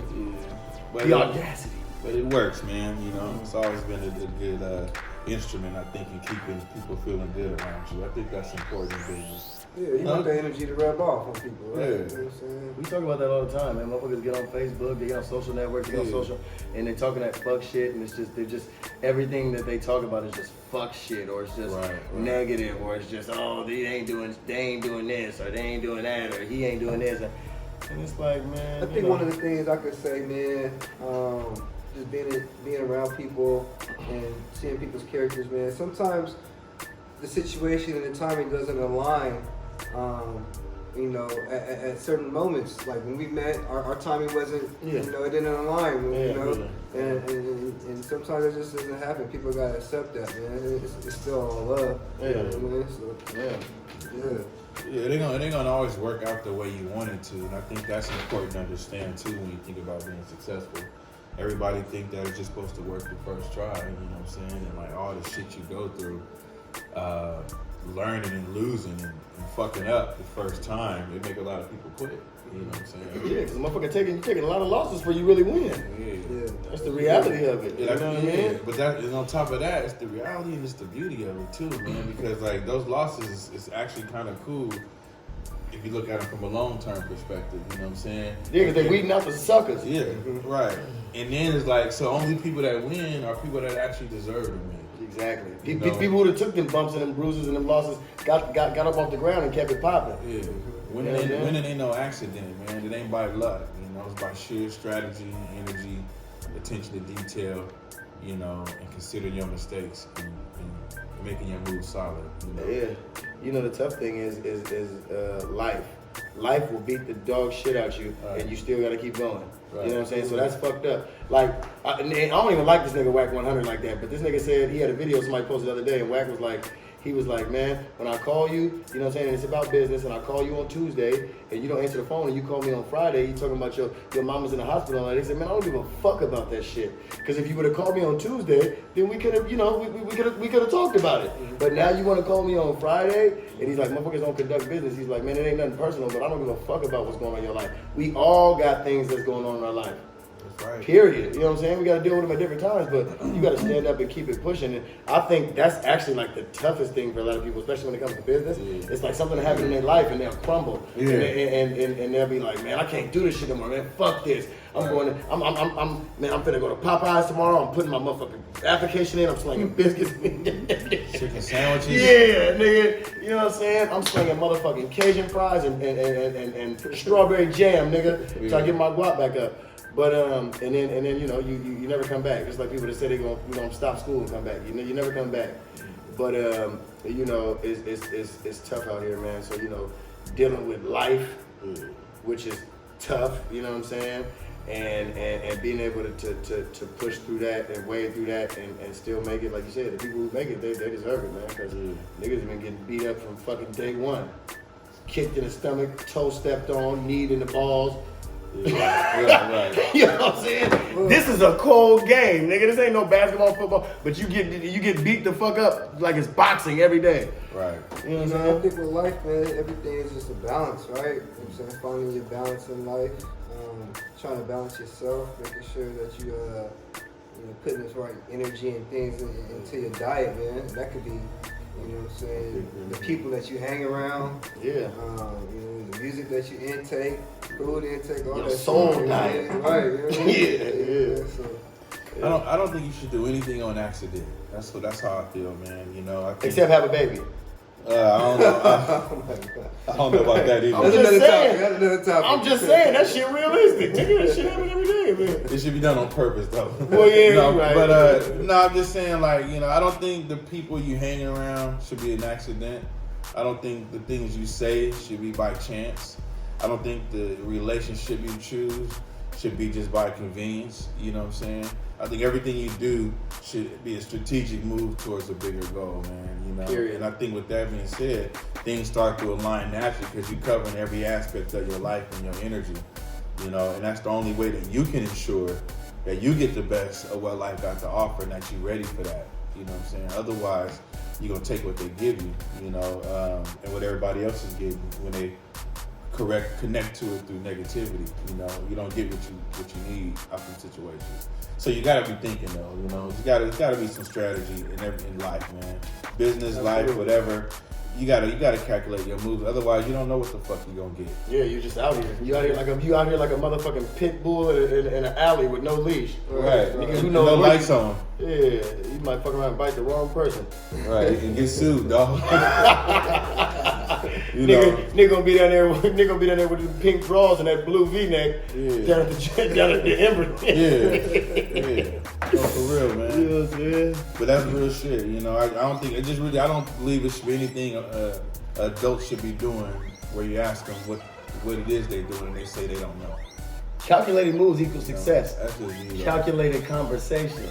But The audacity. But it works, man. You know, it's always been a good instrument, I think, in keeping people feeling good around you. I think that's important in business. Yeah, you want the energy to rub off on people, right? Yeah. You know what I'm saying? We talk about that all the time, man. Motherfuckers get on Facebook, they get on social networks, they get on Yeah. social, and they're talking that fuck shit, and they're just, everything that they talk about is just fuck shit, or it's just Right. negative, or it's just, oh, they ain't doing this, or they ain't doing that, or he ain't doing this. And it's like, man. I think one of the things I could say, man, just being around people and seeing people's characters, man. Sometimes the situation and the timing doesn't align. You know, at certain moments, like when we met, our timing wasn't, Yeah. you know, it didn't align. Yeah, You know, really. and sometimes it just doesn't happen. People gotta accept that, man. It's still all love. Yeah. You know what I mean? So, Yeah. Yeah, it ain't gonna always work out the way you want it to, and I think that's important to understand too when you think about being successful. Everybody think that it's just supposed to work the first try, you know what I'm saying? And like all the shit you go through, learning and losing and fucking up the first time, it make a lot of people quit. You know what I'm saying? Yeah, because motherfucker you taking a lot of losses before you really win. Yeah. That's the reality of it. You Yeah, know what I mean? but that, and on top of that, it's the reality and it's the beauty of it too, man. Because like those losses is actually kind of cool if you look at it from a long-term perspective. You know what I'm saying? Yeah, because they weeding out the suckers. Yeah, right. And then it's like, so only people that win are people that actually deserve to win. Exactly. You know. People who have took them bumps and them bruises and them losses got up off the ground and kept it popping. Yeah. Winning ain't no accident, man. It ain't by luck. You know, it's by sheer strategy, energy, attention to detail, you know, and considering your mistakes and making your moves solid. You know? Yeah. You know, the tough thing is life. Life will beat the dog shit out you, Right. and you still gotta keep going. Right. You know what I'm saying? So that's fucked up. Like, I don't even like this nigga Wack 100 like that, but this nigga said he had a video somebody posted the other day, and Wack was like, he was like, man, when I call you, you know what I'm saying, it's about business, and I call you on Tuesday, and you don't answer the phone, and you call me on Friday, you talking about your mama's in the hospital, and they said, man, I don't give a fuck about that shit. Because if you would have called me on Tuesday, then we could have, you know, we could have talked about it. But now you want to call me on Friday, and he's like, motherfuckers don't conduct business. He's like, man, it ain't nothing personal, but I don't give a fuck about what's going on in your life. We all got things that's going on in our life. That's right. Period. You know what I'm saying? We got to deal with them at different times, but you got to stand up and keep it pushing. And I think that's actually like the toughest thing for a lot of people, especially when it comes to business. Yeah. It's like something that happened in their life and they'll crumble. Yeah. And they'll be like, man, I can't do this shit anymore, man. Fuck this. I'm finna go to Popeyes tomorrow. I'm putting my motherfucking application in. I'm slinging biscuits. Chicken sandwiches. Yeah, nigga. You know what I'm saying? I'm slinging motherfucking Cajun fries and strawberry jam, nigga. Yeah. So I get my guap back up. But and then you know you never come back. Just like people that say they're gonna stop school and come back. You never come back. But you know it's tough out here, man. So you know dealing with life, which is tough. You know what I'm saying? And being able to push through that and wade through that and still make it, like you said, the people who make it, they deserve it, man. Because niggas have been getting beat up from fucking day one. Kicked in the stomach, toe stepped on, knee in the balls. Right. You know what I'm saying? This is a cold game, nigga. This ain't no basketball, football, but you get beat the fuck up like it's boxing every day. Right. You know what I'm saying? I think with life, man, everything is just a balance, right? You know what I'm saying? Finding your balance in life, trying to balance yourself, making sure that you putting this right energy and things into your diet, man. That could be, you know what I'm saying, the people that you hang around, the music that you intake, food intake, all your that soul shit, diet. Right. You know? Yeah. So, I don't think you should do anything on accident. That's how I feel, man. You know, I think, Except have a baby. I don't know. I don't know about that either. That's another topic. I'm just saying that shit realistic. Nigga, that shit happen every day, man. It should be done on purpose, though. Well, yeah, no, right. But no, I'm just saying, like, you know, I don't think the people you hanging around should be an accident. I don't think the things you say should be by chance. I don't think the relationship you choose should be just by convenience. You know what I'm saying? I think everything you do should be a strategic move towards a bigger goal, man. You know, Period. And I think with that being said, things start to align naturally because you're covering every aspect of your life and your energy. You know, and that's the only way that you can ensure that you get the best of what life got to offer and that you're ready for that. You know what I'm saying? Otherwise, you're gonna take what they give you, you know, and what everybody else is getting when they connect to it through negativity. You know, you don't get what you need out from situations. So you gotta be thinking though, you know, there's gotta be some strategy in life, man. Business, life, whatever. You gotta calculate your moves. Otherwise, you don't know what the fuck you're gonna get. Yeah, you just out here. You out here like a motherfucking pit bull in an alley with no leash. Right. Nigga, who knows no what lights on. Yeah, you might fuck around and bite the wrong person. Right, and get sued, dog. You know. Nigga gonna be down there with the pink drawers and that blue V-neck down at the Ember. Yeah. No, for real, man. You know what I'm saying? But that's real shit. You know, I don't believe it should be anything adults should be doing where you ask them what it is they doing and they say they don't know. Calculated moves equals success. That's just you. Calculated conversation.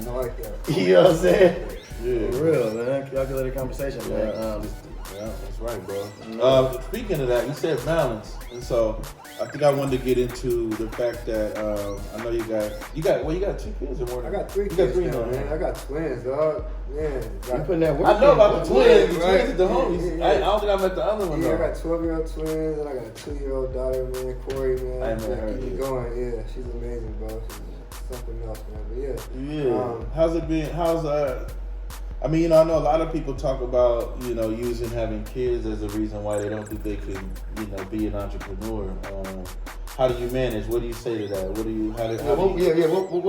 I like that. You know what I'm saying? Yeah. For real, man. Calculated conversation, man. Yeah, that's right, bro. Speaking of that, you said balance, and so I think I wanted to get into the fact that I know you got 2 kids or more. I got 3 You kids got 3 now, man. I got twins, dog. Man, You putting that work I know in, about the boy. twins. Right. Twins are the homies. Yeah. I don't think I met the other one Yeah, I though. got 12-year-old twins, and I got a 2-year-old daughter, man, Corey, man. I ain't met her Keep yet. it going, yeah. She's amazing, bro. She's something else, man. But yeah. Yeah. How's it been? I mean, you know, I know a lot of people talk about, you know, using having kids as a reason why they don't think they can, you know, be an entrepreneur. How do you manage? What do you say to that? What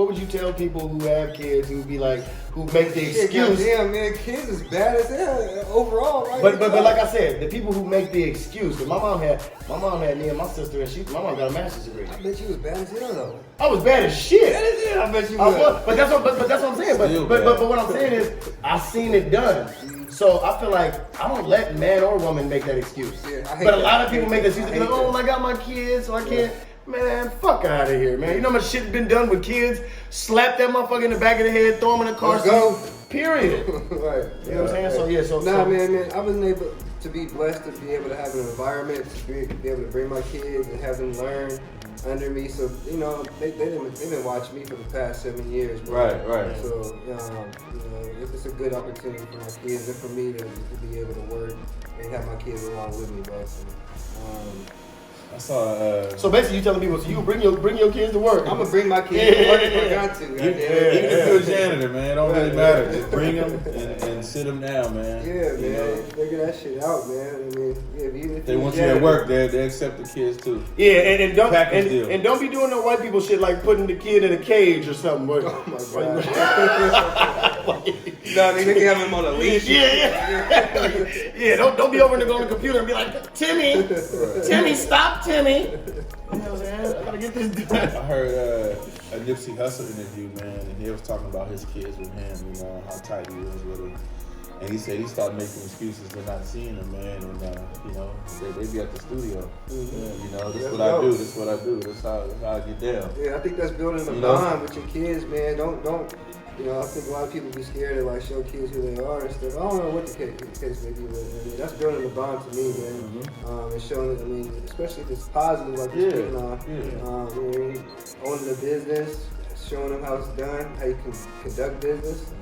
would you tell people who have kids who be like, who make the Shit, excuse? damn, man, kids is bad as hell overall, right? But like I said, the people who make the excuse. Cause my mom had me and my sister, and my mom got a master's degree. I bet you was bad as hell, though. I was bad as shit. Bad as hell, I bet you I was. was, but that's what I'm saying. Still But bad. what I'm saying is, I seen it done. So I feel like I don't let man or woman make that excuse. Yeah, I hate But a that. lot of people make that excuse. I They're like, hate oh, that. I got my kids, so I can't. Man, fuck out of here, man. You know how much shit been done with kids? Slap that motherfucker in the back of the head, throw him in the car Let's go. seat. Period. Right. You know what I'm saying? So yeah, so man, I was able to be blessed to be able to have an environment to be able to bring my kids and have them learn under me. So you know, they've been watching me for the past 7 years. Bro. Right. So you know, it's a good opportunity for my kids and for me to be able to work and have my kids along with me, bro. So, I saw. So basically, you telling people, so you bring your kids to work. I'm gonna bring my kids to work if I got to. Even if you're a janitor, man, it don't really matter. Just bring them and sit them down, man. Yeah, man. Figure that shit out, man. I mean, yeah, even if They want you at work, they accept the kids too. Yeah, and don't Package deal. and don't be doing no white people shit like putting the kid in a cage or something. But, Oh my god. No, they can have him on a leash. Yeah. Don't be over there on the computer and be like, Timmy, stop, Timmy. You know what I'm saying? I gotta get this done. I heard a Nipsey Hussle interview, man, and he was talking about his kids with him, you know, how tight he was with them. And he said he started making excuses for not seeing them, man, and you know, they be at the studio. You know, this is what I do, this is what I do, this is how I get down. Yeah, I think that's building a bond with your kids, man. Don't. You know, I think a lot of people be scared to like show kids who they are and stuff. I don't know what the case may be, but I mean, that's building a bond to me, man. And showing, I mean, especially if it's positive, like you're speaking on. I mean, owning the business, showing them how it's done, how you can conduct business,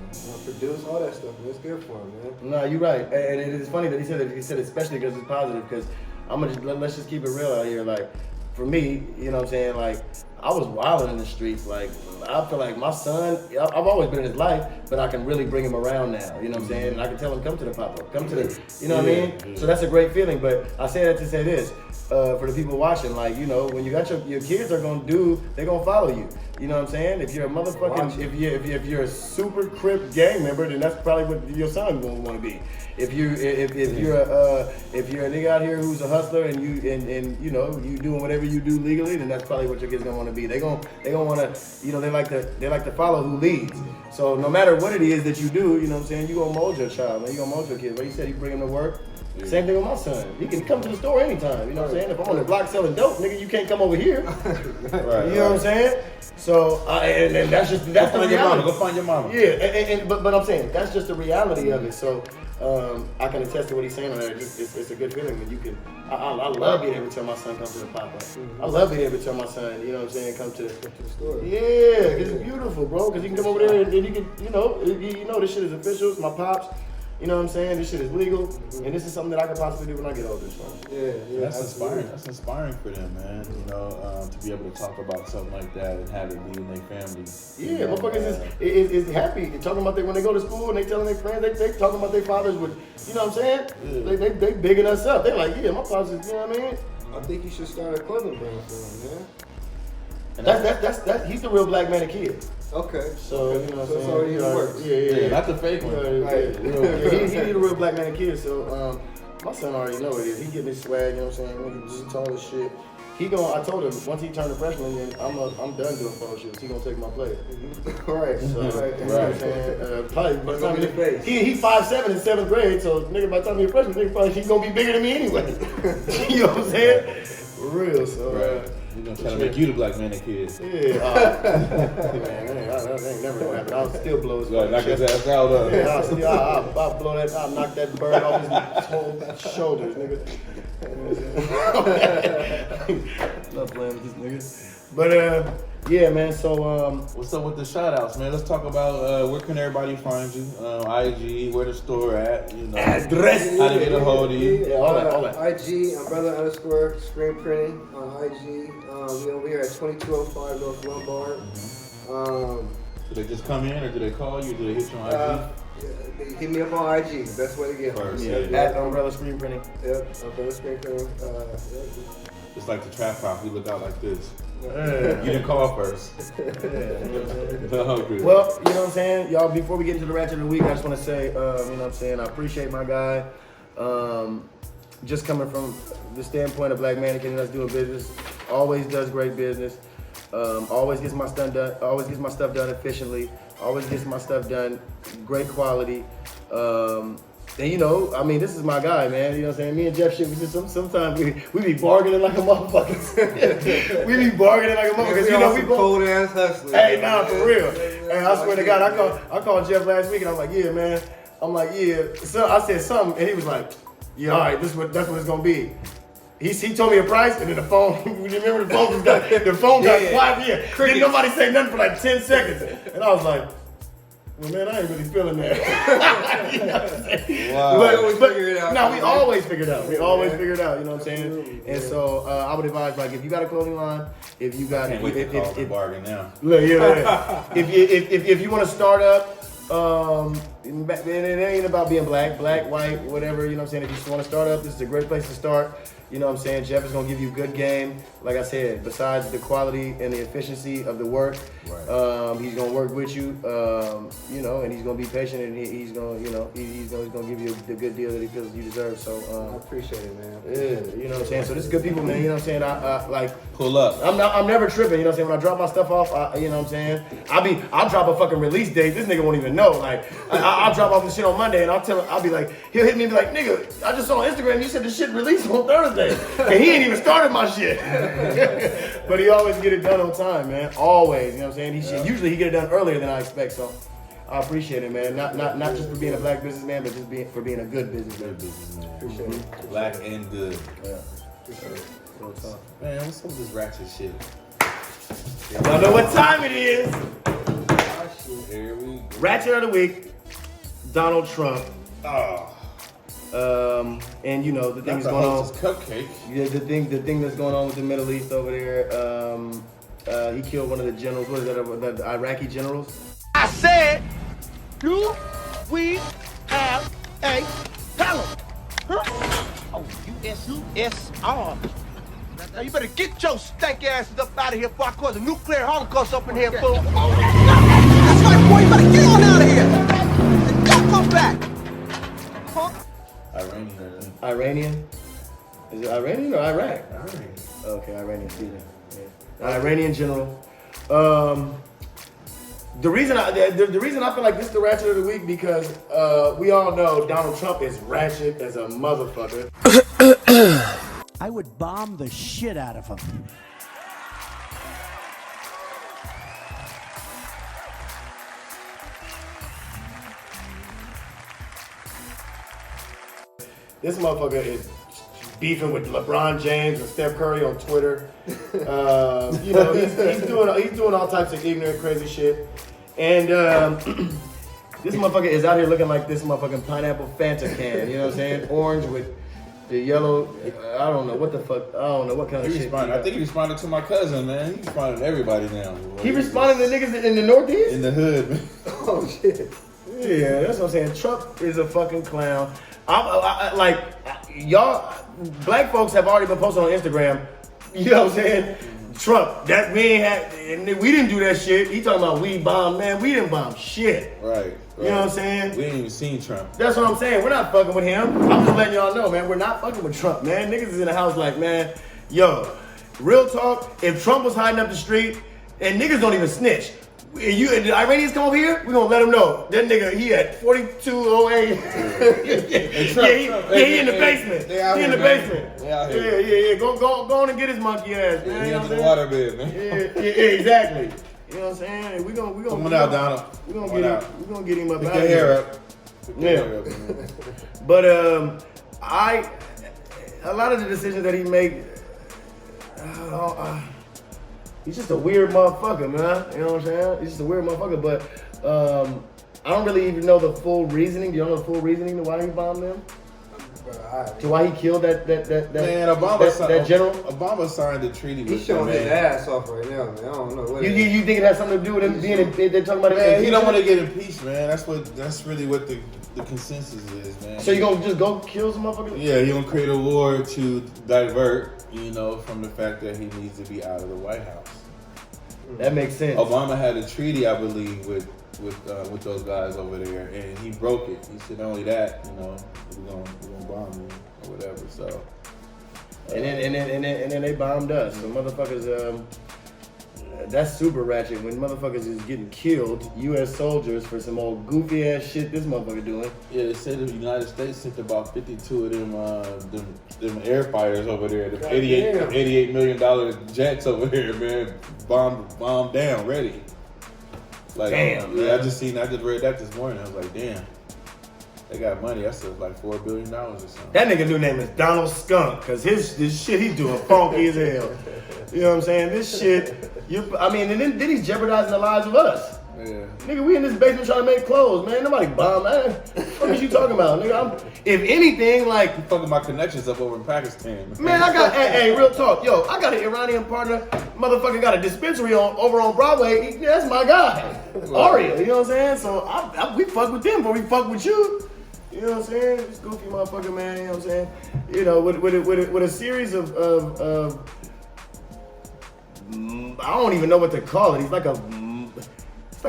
produce, all that stuff. Man. It's good for them, man. No, you're right, and it is funny that he said it. He said especially because it's positive. Because let's just keep it real out here. Like for me, you know what I'm saying? Like I was wilding in the streets. Like I feel like my son, I've always been in his life, but I can really bring him around now. You know what I'm saying? And I can tell him, come to the pop-up, come to the, you know what I mean? Yeah. So that's a great feeling. But I say that to say this, for the people watching, like, you know, when you got your kids are gonna they're gonna follow you. You know what I'm saying? If you're a motherfucking, if you're a super crip gang member, then that's probably what your son gonna want to be. If you're a nigga out here who's a hustler and you know you doing whatever you do legally, then that's probably what your kids gonna want to be. They gonna want to, you know, they like to follow who leads. So no matter what it is that you do, you know what I'm saying, you gonna mold your child, man. You gonna mold your kids. Like you said, you bring him to work. Yeah. Same thing with my son. He can come to the store anytime. You know what I'm saying? If I'm on the block selling dope, nigga, you can't come over here. Right, you know what I'm saying? So and that's the reality. Go find your mama. Yeah, but I'm saying that's just the reality of it. So I can attest to what he's saying on there. It's a good feeling when you can. I love being able to tell my son come to the pop-up. I love being able to tell my son, you know what I'm saying, come to the store. Yeah, because it's beautiful, bro. Because you can come over there and you can, you know, this shit is official. It's my pops. You know what I'm saying? This shit is legal, and this is something that I could possibly do when I get older. So yeah, that's inspiring. That's inspiring for them, man. You know, to be able to talk about something like that and have it be in their family. Yeah, motherfuckers is happy talking about when they go to school and they telling their friends they talking about their fathers with, you know what I'm saying? Yeah. They bigging us up. They like, yeah, my father's, you know what I mean? I think you should start a clothing brand for him, man. And that's he's the real black man kid. Okay. So you know what I'm saying? So already works. Yeah. Not the fake one. Right. He's the real black man kid. So my son already know it is. He getting his swag. You know what I'm saying? He's tall as shit. I told him once he turned a freshman, then I'm done doing photo shoots. He gonna take my place. Right. So you know what I'm saying? Probably by the time he 5'7" in 7th grade. So nigga, by the time he's a freshman, nigga probably he's gonna be bigger than me anyway. You know what I'm saying? For real. So. Right. We're gonna try to make you the black man that kid. Yeah. Man, that ain't never gonna happen. I'll still blow his knock his ass out. I'll blow that. I'll knock that bird off his whole shoulders, nigga. Love playing with this nigga. But yeah, man. So what's up with the shout outs, man? Let's talk about where can everybody find you? IG, where the store at, you know. Address. How to get a hold of you. Yeah, all that. IG, umbrella_ screen printing on IG. We over here at 2205 North Lombard. Do they just come in or do they call you? Do they hit you on IG? Hit me up on IG. Best way to get First, me. At Umbrella Screen Printing. Yep, Umbrella Screen Printing. It's like the trap house. We look out like this. You didn't call first. Well, you know what I'm saying? Y'all, before we get into the Ratchet of the Week, I just want to say, you know what I'm saying, I appreciate my guy. Just coming from the standpoint of black mannequin that's doing business, always does great business. Always gets my stuff done. Always gets my stuff done efficiently. Always gets my stuff done great quality. And you know, I mean, this is my guy, man. You know what I'm saying? Me and Jeff shit, sometimes we be bargaining like a motherfucker. We be bargaining like a motherfucker. You know, we cold ass hustlers. Hey, nah, for real. Hey, I swear to God, I called Jeff last week and I was like, yeah, man. I'm like, yeah. So I said something and he was like, yeah, all right, that's what it's gonna be. He told me a price and then the phone, you remember the phone got quiet, yeah. Didn't nobody say nothing for like 10 seconds. And I was like, Well, man, I ain't really feeling that. You know what I'm saying? Wow. But, always figure it out. No, we always figure it out. We always Yeah. figure it out. You know what I'm saying? Absolutely. And so I would advise, like, if you got a clothing line, if you got, Can't wait to call the bargain now. look, yeah. if you want to start up, it ain't about being black, white, whatever. You know what I'm saying? If you just want to start up, this is a great place to start. You know what I'm saying? Jeff is gonna give you good game. Like I said, besides the quality and the efficiency of the work, Right. he's gonna work with you. You know, and he's gonna be patient, and he's gonna, you know, he's gonna give you the good deal that he feels you deserve. So, I appreciate it, man. yeah, you know what I'm saying? So this is good people, man. You know what I'm saying? I like. Pull up. I'm never tripping, you know what I'm saying? When I drop my stuff off, you know what I'm saying? I'll drop a fucking release date. This nigga won't even know. Like, I'll drop off the shit on Monday, and I'll be like, he'll hit me and be like, nigga, I just saw on Instagram you said the shit released on Thursday, and he ain't even started my shit. But he always get it done on time, man. Always, you know what I'm saying? Usually he get it done earlier than I expect, so I appreciate it, man. Not just for being a black businessman, but just for being a good businessman. Good businessman. Appreciate it. Black and good. Yeah. Appreciate it. Real talk. Man, what's up with this ratchet shit? Y'all know what time it is. Here we go. Ratchet of the week, Donald Trump. Oh, And you know the thing that's that's a going on. hostess cupcake. Yeah, the thing that's going on with the Middle East over there. He killed one of the generals. What is that? The Iraqi generals. I said, do we have a problem? Huh? Oh, USR. Now you better get your stank asses up out of here before I cause a nuclear holocaust up in here, fool. That's right, boy, you better get on out of here. And don't come back. Huh? Iranian, I think. Iranian. Is it Iranian or Iraq? Iranian. Okay, Iranian. Excuse me. Yeah. Iranian general. The reason I feel like this is the ratchet of the week because we all know Donald Trump is ratchet as a motherfucker. I would bomb the shit out of him. This motherfucker is beefing with LeBron James and Steph Curry on Twitter. You know, he's doing all types of ignorant, crazy shit. And this motherfucker is out here looking like this motherfucking pineapple Fanta can. You know what I'm saying? Orange with the yellow. I don't know what the fuck. I don't know what kind of He shit. responded. I think he responded to my cousin, man. He responded to everybody now. He responded to niggas in the Northeast. in the hood, man. Oh shit. Yeah, that's what I'm saying. Trump is a fucking clown. Like y'all, black folks have already been posting on Instagram. You know what I'm saying? Trump, that we ain't had, and we didn't do that shit. He talking about we bombed, man. We didn't bomb shit. Right. You know what I'm saying? We ain't even seen Trump. That's what I'm saying. We're not fucking with him. I'm just letting y'all know, man. We're not fucking with Trump, man. Niggas is in the house like, man, yo, real talk. If Trump was hiding up the street, and niggas don't even snitch. And the Iranians come over here, we gonna let them know. That nigga, he at 4208. He in the basement. They out He in here, the man. basement. They out here. Yeah. Go on and get his monkey ass, man. He You know under what the I'm water bed, man. saying? Yeah, exactly. You know what I'm saying? We gonna Come on out, Donald. We gonna Come on get out. him. We gonna get him up Pick out your of hair here. up. Pick your Yeah. hair up, man. But a lot of the decisions that he make, he's just a weird motherfucker, man. You know what I'm saying? He's just a weird motherfucker. But I don't really even know the full reasoning. Do you know the full reasoning to why he bombed them? To why he killed that Man, that general? Obama signed the treaty with He's showing him, his man. ass off right now, man. I don't know what. You think it has something to do with him being? They're talking about Man, it. he don't want to get impeached, man. That's really what the consensus is, man. So you gonna just go kill some motherfuckers? Yeah, he gonna create a war to divert, from the fact that he needs to be out of the White House. That makes sense. Obama had a treaty, I believe, with those guys over there, and he broke it. He said, not only that, we're gonna bomb you or whatever. So, And then they bombed us. So motherfuckers, that's super ratchet when motherfuckers is getting killed, U.S. soldiers, for some old goofy ass shit this motherfucker doing. yeah, they said the United States sent about 52 of them air fighters over there, them God $88 million jets over there, man, bombed down, ready. Like, Damn, yeah, man. I just read that this morning. I was like, damn, they got money. That's like $4 billion or something. That nigga new name is Donald Skunk, cause this shit he's doing funky as hell. You know what I'm saying? This shit, and then he's jeopardizing the lives of us. Yeah. Nigga, we in this basement trying to make clothes, man. Nobody bomb, man. What is you talking about, nigga? If anything, like, You fucking my connections up over in Pakistan. man, I got, hey, real talk. Yo, I got an Iranian partner. Motherfucker got a dispensary over on Broadway. Yeah, that's my guy. Aria, you know what I'm saying? So we fuck with them, but we fuck with you. You know what I'm saying? This goofy motherfucker, man, you know what I'm saying? You know, with a series of I don't even know what to call it. He's like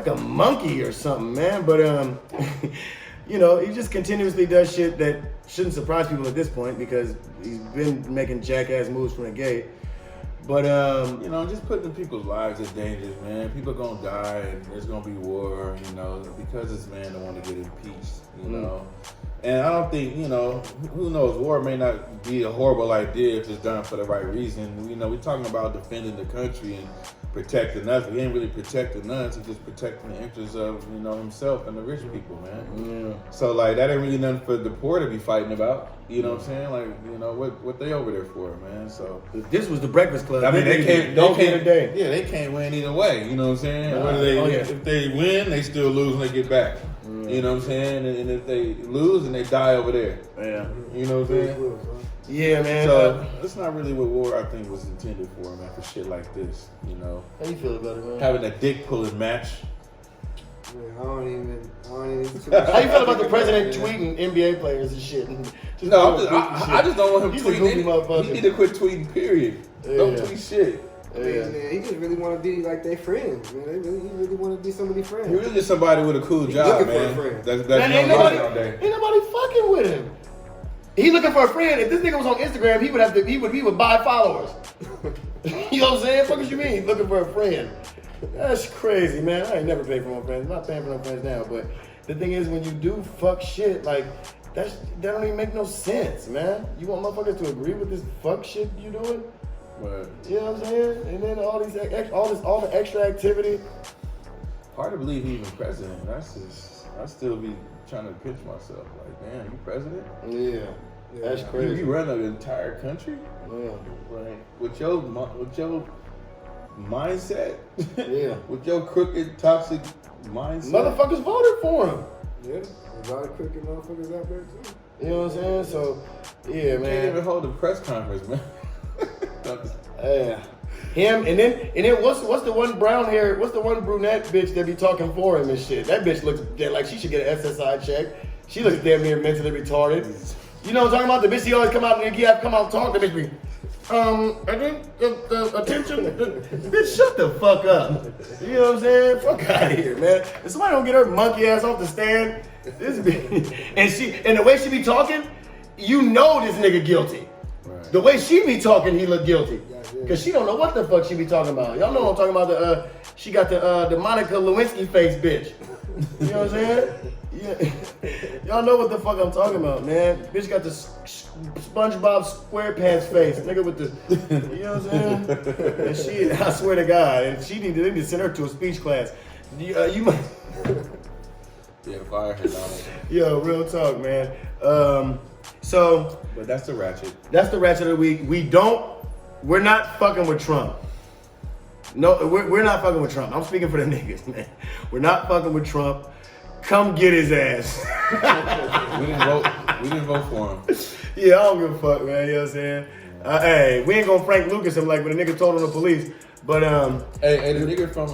a monkey or something, man. But you know, he just continuously does shit that shouldn't surprise people at this point because he's been making jackass moves from the gate. But you know, just putting people's lives in danger, man. People gonna die and there's gonna be war, you know, because this man don't want to get impeached, you know. And I don't think, you know, who knows, war may not be a horrible idea if it's done for the right reason. You know, we're talking about defending the country and protecting us. He ain't really protecting us, he's just protecting the interests of, you know, himself and the rich people, man. yeah. So like that ain't really nothing for the poor to be fighting about. You know what I'm saying? Like, you know, what they over there for, man. So This was the Breakfast Club. I mean, they can't today. Yeah, they can't win either way. You know what I'm saying? Whether they, yeah. if they win, they still lose when they get back. You know what I'm saying? And if they lose, and they die over there. Yeah. You know what I'm saying? Yeah, man. So that's not really what war I think was intended for, man. For shit like this, you know, how you feel about it, man? having a dick pulling match. Man, I don't even. How you feel about the president tweeting NBA players and shit? No, I just don't want him He's a goofy tweeting. motherfucker. He need to quit tweeting. Period. Don't tweet shit. Yeah. Man, he just really want to be like their friends, man. He really want to be somebody's friend. He really just somebody with a cool job, looking for a man. friend. That's Man, ain't nobody all day. nobody fucking with him. He looking for a friend. If this nigga was on Instagram, he would buy followers. You know what I'm saying? Fuck what you mean? Looking for a friend. That's crazy, man. I ain't never paid for my friends. I'm not paying for no friends now. But the thing is, when you do fuck shit, like that don't even make no sense, man. You want motherfuckers to agree with this fuck shit you doing? But You know what I'm saying? And then all the extra activity. hard to believe he even president. I still be trying to pitch myself like, damn, you president? Yeah, that's crazy. You run an entire country? Yeah. Like, with your mindset? Yeah. With your crooked, toxic mindset? Motherfuckers voted for him. Yeah, a lot of crooked motherfuckers out there too. You know what I'm saying? So, yeah, You can't even man. hold a press conference, man. Yeah. Him and then what's the one brown hair? What's the one brunette bitch that be talking for him and shit? That bitch looks like she should get an SSI check. She looks damn near mentally retarded. You know what I'm talking about? The bitch she always come out and come out and talk. The bitch be, I think the attention. Bitch, shut the fuck up. You know what I'm saying? Fuck out of here, man. If somebody don't get her monkey ass off the stand, this bitch, and the way she be talking, you know this nigga guilty. Right. The way she be talking, he look guilty. Cause she don't know what the fuck she be talking about. Y'all know what I'm talking about. She got the Monica Lewinsky face bitch. You know what I'm saying? Yeah. Y'all know what the fuck I'm talking about, man. Bitch got the SpongeBob SquarePants face, nigga with the, you know what I'm saying? And she, I swear to God, and they need to send her to a speech class. You might. Yeah, fire her, Donald. Yo, real talk, man. So But that's the ratchet. that's the ratchet of the week. We're not fucking with Trump. No, we're not fucking with Trump. I'm speaking for the niggas, man. We're not fucking with Trump. Come get his ass. We didn't vote for him. Yeah, I don't give a fuck, man. You know what I'm saying? Hey, we ain't gonna Frank Lucas him like when the nigga told on the police. But Hey, the nigga from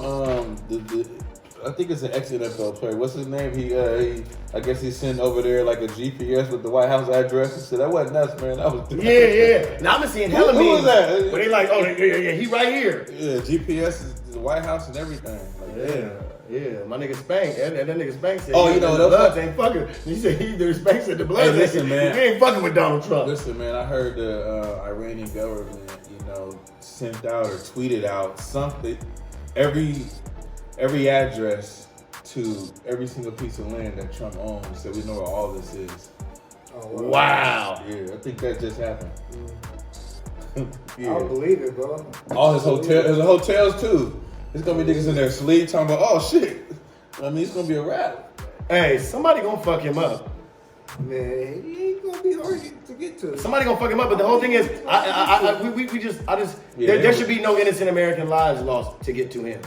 I think it's an ex-NFL player. What's his name? He I guess he sent over there like a GPS with the White House address and shit. That wasn't us, man. That was yeah. Now I'm seeing hella Who was memes. that? But they like, oh yeah, he right here. Yeah, GPS is the White House and everything. Like, Yeah. My nigga Spank, that nigga Spank said, Oh, you know, the those- Bloods ain't fucking. He said, Spank said the Bloods Hey, listen, man. we ain't fucking with Donald Trump. Listen, man, I heard the Iranian government, you know, sent out or tweeted out something, every address to every single piece of land that Trump owns, so we know where all this is. Oh, Wow. Yeah, I think that just happened. I don't believe it, bro. All his hotels too. There's gonna be niggas in their sleep talking about, oh shit. I mean, it's gonna be a wrap. Hey, somebody gonna fuck him up. Man, he ain't gonna be hard to get to. Somebody gonna fuck him up, but the whole thing is, there should be no innocent American lives lost to get to him.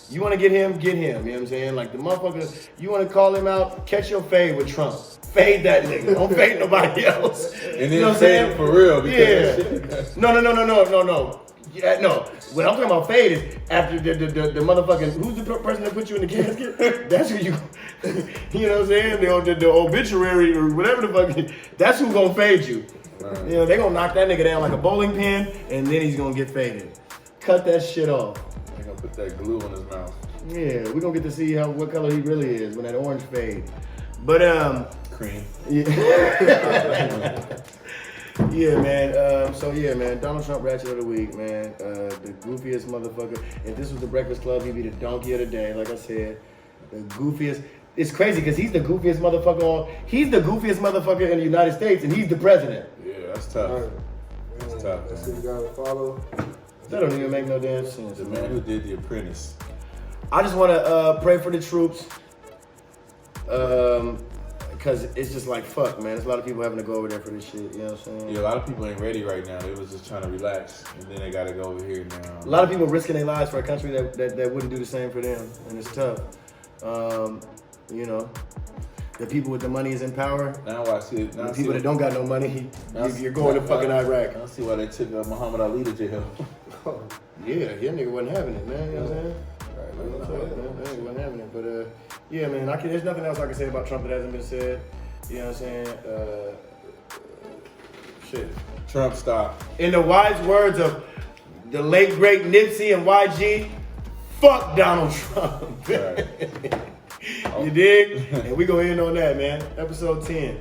You want to get him, you know what I'm saying? Like the motherfucker, you want to call him out, catch your fade with Trump. Fade that nigga. Don't fade nobody else. And then you know what I'm fade saying? him for real. Because Yeah. No. Yeah, no. What I'm talking about fade is after the motherfucking, who's the person that put you in the casket? That's who you, you know what I'm saying? The obituary or whatever the fuck, that's who gonna fade you. Right. You know, they gonna knock that nigga down like a bowling pin and then he's gonna get faded. Cut that shit off. They're gonna put that glue on his mouth. Yeah, we're gonna get to see what color he really is when that orange fade. But Cream. yeah. Yeah, man. So yeah, man. Donald Trump Ratchet of the week, man. The goofiest motherfucker. If this was the Breakfast Club, he'd be the donkey of the day. Like I said, the goofiest. It's crazy because he's the goofiest motherfucker He's the goofiest motherfucker in the United States, and he's the president. Yeah, that's tough. All right. That's tough. That's what you gotta follow. That don't even make no damn sense. The man who did The Apprentice. I just want to pray for the troops. Because it's just like, fuck, man. There's a lot of people having to go over there for this shit. You know what I'm saying? Yeah, a lot of people ain't ready right now. They was just trying to relax, and then they got to go over here now. A lot of people risking their lives for a country that wouldn't do the same for them, and it's tough. You know, the people with the money is in power. Now I see it. The people that don't got no money, you're going to fucking Iraq. I don't see why they took Muhammad Ali to jail. Yeah, your nigga wasn't having it, man. You know what I'm saying? Right, You know what I'm saying? That nigga wasn't having it. But yeah, man, there's nothing else I can say about Trump that hasn't been said. You know what I'm saying? Shit. Trump stop. In the wise words of the late great Nipsey and YG, fuck Donald Trump. Right. You dig? And we gonna end on that, man. Episode 10. You know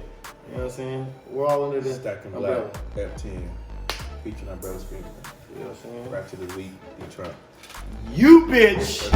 what I'm saying? We're all under the Stackin umbrella. Black F10. Featuring our brother Speaker. You know what I'm saying? Ratchet of the week. Trump. You bitch!